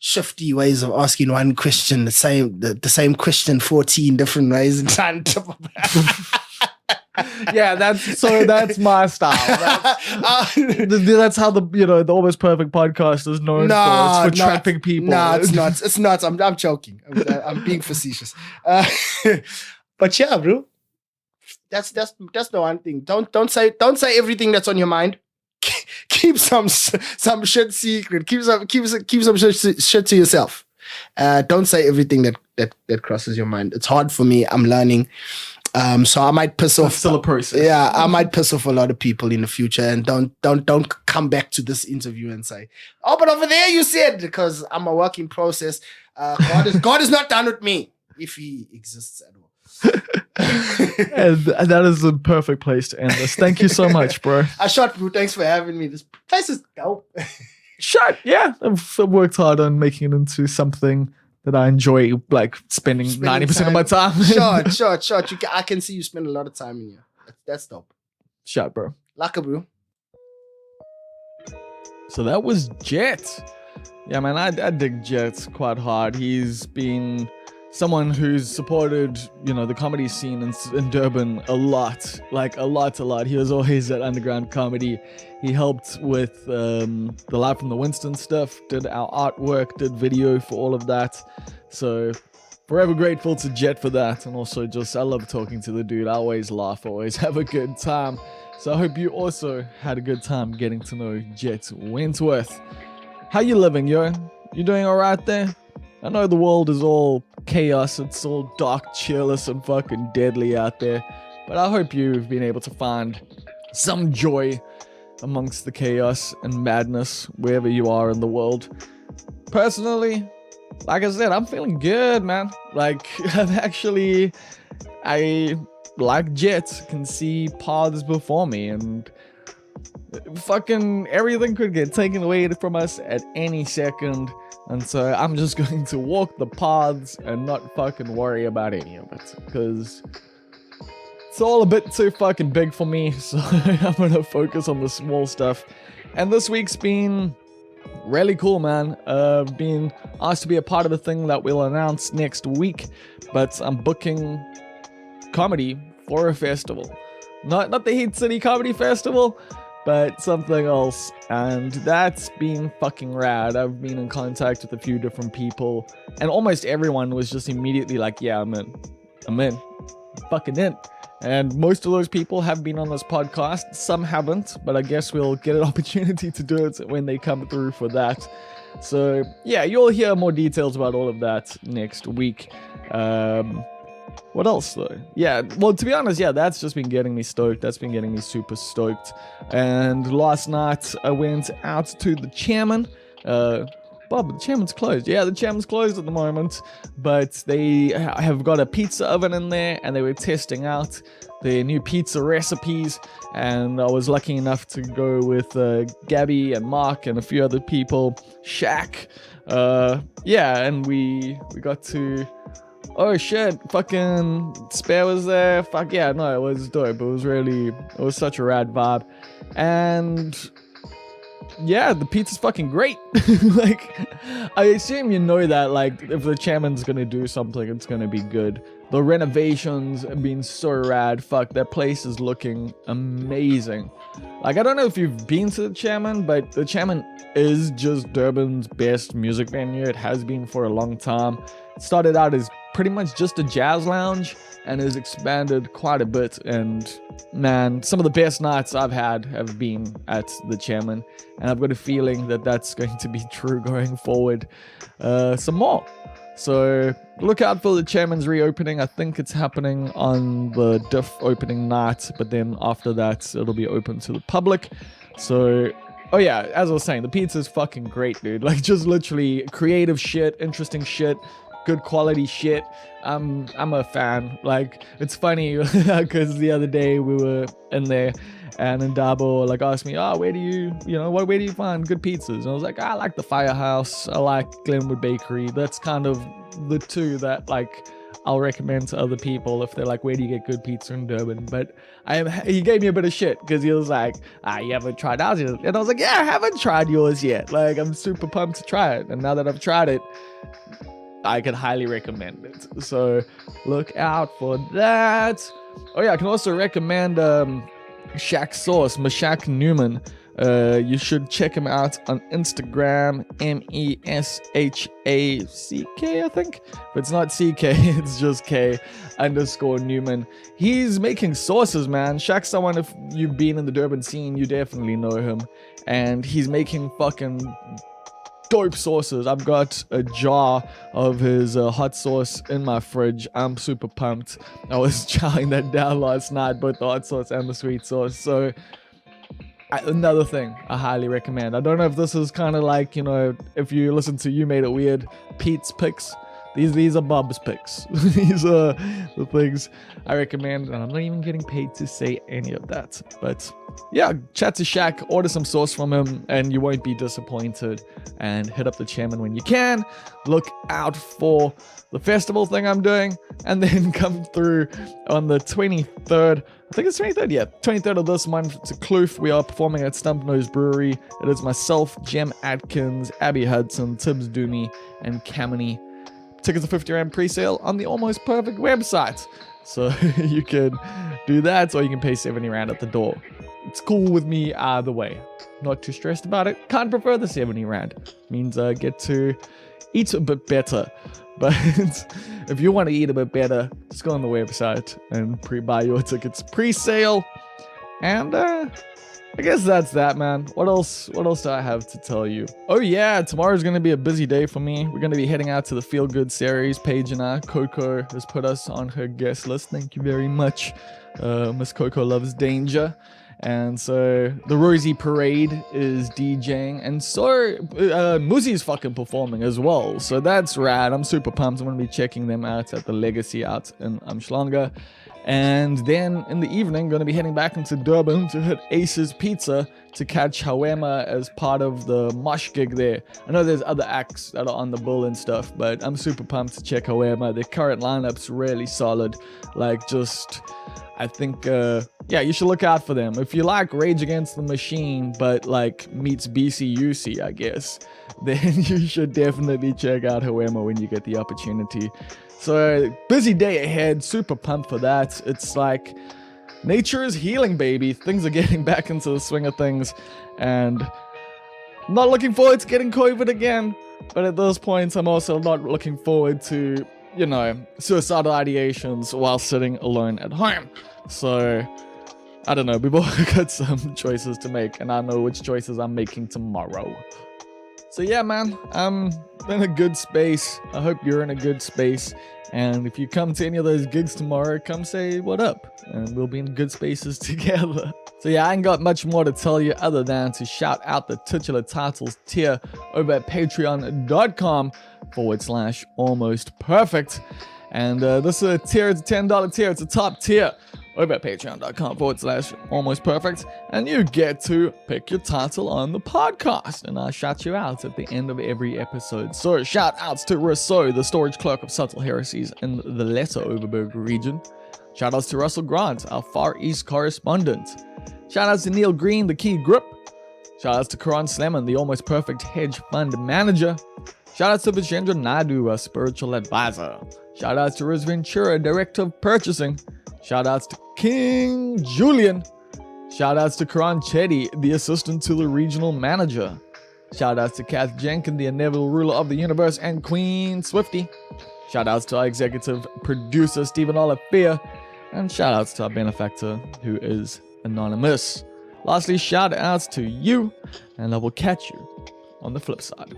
shifty ways of asking one question, the same question 14 different ways and trying to yeah, that's my style. That's how the Almost Perfect podcast is known for. It's for trapping people. No, it's not. I'm joking. I'm being facetious. But yeah, bro, that's the one thing. Don't say everything that's on your mind. Keep some shit secret. Keep some shit to yourself. Don't say everything that crosses your mind. It's hard for me. I'm learning. So I might piss off. It's still a process. Yeah, I might piss off a lot of people in the future. And don't come back to this interview and say, "Oh, but over there you said," because I'm a work in process. God is not done with me, if he exists at all. And that is the perfect place to end this. Thank you so much, bro. Bro. Thanks for having me. This place is dope. Shut. Yeah, I've worked hard on making it into something that I enjoy, like spending 90% of my time. Short. I can see you spend a lot of time in here. That's dope. Shut, bro. Laka, bro. So that was Jet. Yeah, man, I dig Jet quite hard. He's been someone who's supported, the comedy scene in Durban a lot. Like, a lot. He was always at underground comedy. He helped with the Live from the Winston stuff, did our artwork, did video for all of that. So forever grateful to Jet for that. And also just, I love talking to the dude. I always laugh, always have a good time. So I hope you also had a good time getting to know Jet Wentworth. How you living, yo? You doing alright there? I know the world is all chaos, it's all dark, cheerless, and fucking deadly out there, but I hope you've been able to find some joy amongst the chaos and madness wherever you are in the world. Personally, like I said, I'm feeling good, man. Like, I, like Jet, can see paths before me, and fucking everything could get taken away from us at any second. And so I'm just going to walk the paths and not fucking worry about any of it, because it's all a bit too fucking big for me. So I'm gonna focus on the small stuff. And this week's been really cool, man. I've been asked to be a part of a thing that we'll announce next week, but I'm booking comedy for a festival. Not the Heat City Comedy Festival, but something else, and that's been fucking rad. I've been in contact with a few different people, and almost everyone was just immediately like, yeah, I'm in, fucking in. And most of those people have been on this podcast, some haven't, but I guess we'll get an opportunity to do it when they come through for that. So yeah, you'll hear more details about all of that next week. What else though? Yeah, well, to be honest, yeah, that's just been getting me stoked. That's been getting me super stoked. And last night I went out to the Chairman. Bob, the Chairman's closed. Yeah, the Chairman's closed at the moment, but they have got a pizza oven in there, and they were testing out their new pizza recipes. And I was lucky enough to go with Gabby and Mark and a few other people. Shaq. Yeah, and we got to... Oh shit, fucking Spare was there. Fuck yeah, no, it was dope. It was such a rad vibe. And yeah, the pizza's fucking great. Like, I assume you know that, like, if the Chairman's gonna do something, it's gonna be good. The renovations have been so rad. Fuck, that place is looking amazing. Like, I don't know if you've been to the Chairman, but the Chairman is just Durban's best music venue. It has been for a long time. It started out as pretty much just a jazz lounge and has expanded quite a bit, and man, some of the best nights I've had have been at the Chairman, and I've got a feeling that that's going to be true going forward some more. So look out for the Chairman's reopening. I think it's happening on the Diff opening night, but then after that it'll be open to the public. So oh yeah, as I was saying, the pizza's fucking great, dude. Like, just literally creative shit, interesting shit, good quality shit. I'm a fan. Like, it's funny because the other day we were in there and Ndabo like asked me, where do you find good pizzas? And I was like, I like the Firehouse, I like Glenwood Bakery. That's kind of the two that, like, I'll recommend to other people if they're like, where do you get good pizza in Durban? But he gave me a bit of shit because he was like, you haven't tried ours yet? And I was like, yeah, I haven't tried yours yet. Like, I'm super pumped to try it. And now that I've tried it, I can highly recommend it. So look out for that. Oh yeah, I can also recommend Shaq Sauce, Meshach Newman. You should check him out on Instagram, MESHACK, I think. But it's not CK, it's just K_Newman. He's making sauces, man. Shaq's someone, if you've been in the Durban scene, you definitely know him. And he's making fucking dope sauces. I've got a jar of his hot sauce in my fridge. I'm super pumped. I was chowing that down last night, both the hot sauce and the sweet sauce. So another thing I highly recommend. I don't know if this is kind of like, if you listen to You Made It Weird, Pete's picks. These are Bob's picks. These are the things I recommend, and I'm not even getting paid to say any of that. But yeah, chat to Shaq, order some sauce from him, and you won't be disappointed. And hit up the Chairman when you can. Look out for the festival thing I'm doing, and then come through on the 23rd. I think it's 23rd, yeah. 23rd of this month to Kloof. We are performing at Stump Nose Brewery. It is myself, Jem Atkins, Abby Hudson, Tibbs Doomy, and Kamini. Tickets are 50 Rand pre-sale on the Almost Perfect website. So you can do that, or you can pay 70 Rand at the door. It's cool with me either way. Not too stressed about it. Can't prefer the 70 Rand. Means I get to eat a bit better. But if you want to eat a bit better, just go on the website and pre-buy your tickets pre-sale. And I guess that's that, man. What else do I have to tell you? Oh yeah, tomorrow's gonna be a busy day for me. We're gonna be heading out to the Feel Good series. Paige and I, Coco has put us on her guest list. Thank you very much. Miss Coco loves danger. And so the Rosie Parade is DJing, and so Muzi's fucking performing as well. So that's rad. I'm super pumped. I'm gonna be checking them out at the Legacy out in Umhlanga. And then in the evening, going to be heading back into Durban to hit Ace's Pizza to catch Hawema as part of the mosh gig there. I know there's other acts that are on the bill and stuff, but I'm super pumped to check Hawema. Their current lineup's really solid. Like, just, I think, yeah, you should look out for them. If you like Rage Against the Machine, but like meets BCUC, I guess, then you should definitely check out Hawema when you get the opportunity. So, busy day ahead, super pumped for that. It's like, nature is healing, baby. Things are getting back into the swing of things, and I'm not looking forward to getting COVID again. But at those points, I'm also not looking forward to, you know, suicidal ideations while sitting alone at home. So, I don't know, we've all got some choices to make, and I know which choices I'm making tomorrow. So yeah, man, I'm in a good space. I hope you're in a good space. And if you come to any of those gigs tomorrow, come say what up. And we'll be in good spaces together. So yeah, I ain't got much more to tell you other than to shout out the titular titles tier over at patreon.com/almostperfect. And this is a tier, it's a $10 tier, it's a top tier. Over at patreon.com/almostperfect, and you get to pick your title on the podcast, and I shout you out at the end of every episode. So shout outs to Rousseau, the storage clerk of subtle heresies in the lesser Overberg region. Shout outs to Russell Grant, our Far East correspondent. Shout outs to Neil Green, the key grip. Shout outs to Karan Sleman, the almost perfect hedge fund manager. Shout outs to Vijendra Naidu, our spiritual advisor. Shout outs to Riz Ventura, director of purchasing. Shoutouts to King Julian. Shoutouts to Karan Chetty, the assistant to the regional manager. Shoutouts to Kath Jenkin, the inevitable ruler of the universe, and Queen Swifty. Shoutouts to our executive producer, Stephen Olivier. And shoutouts to our benefactor, who is anonymous. Lastly, shoutouts to you, and I will catch you on the flip side.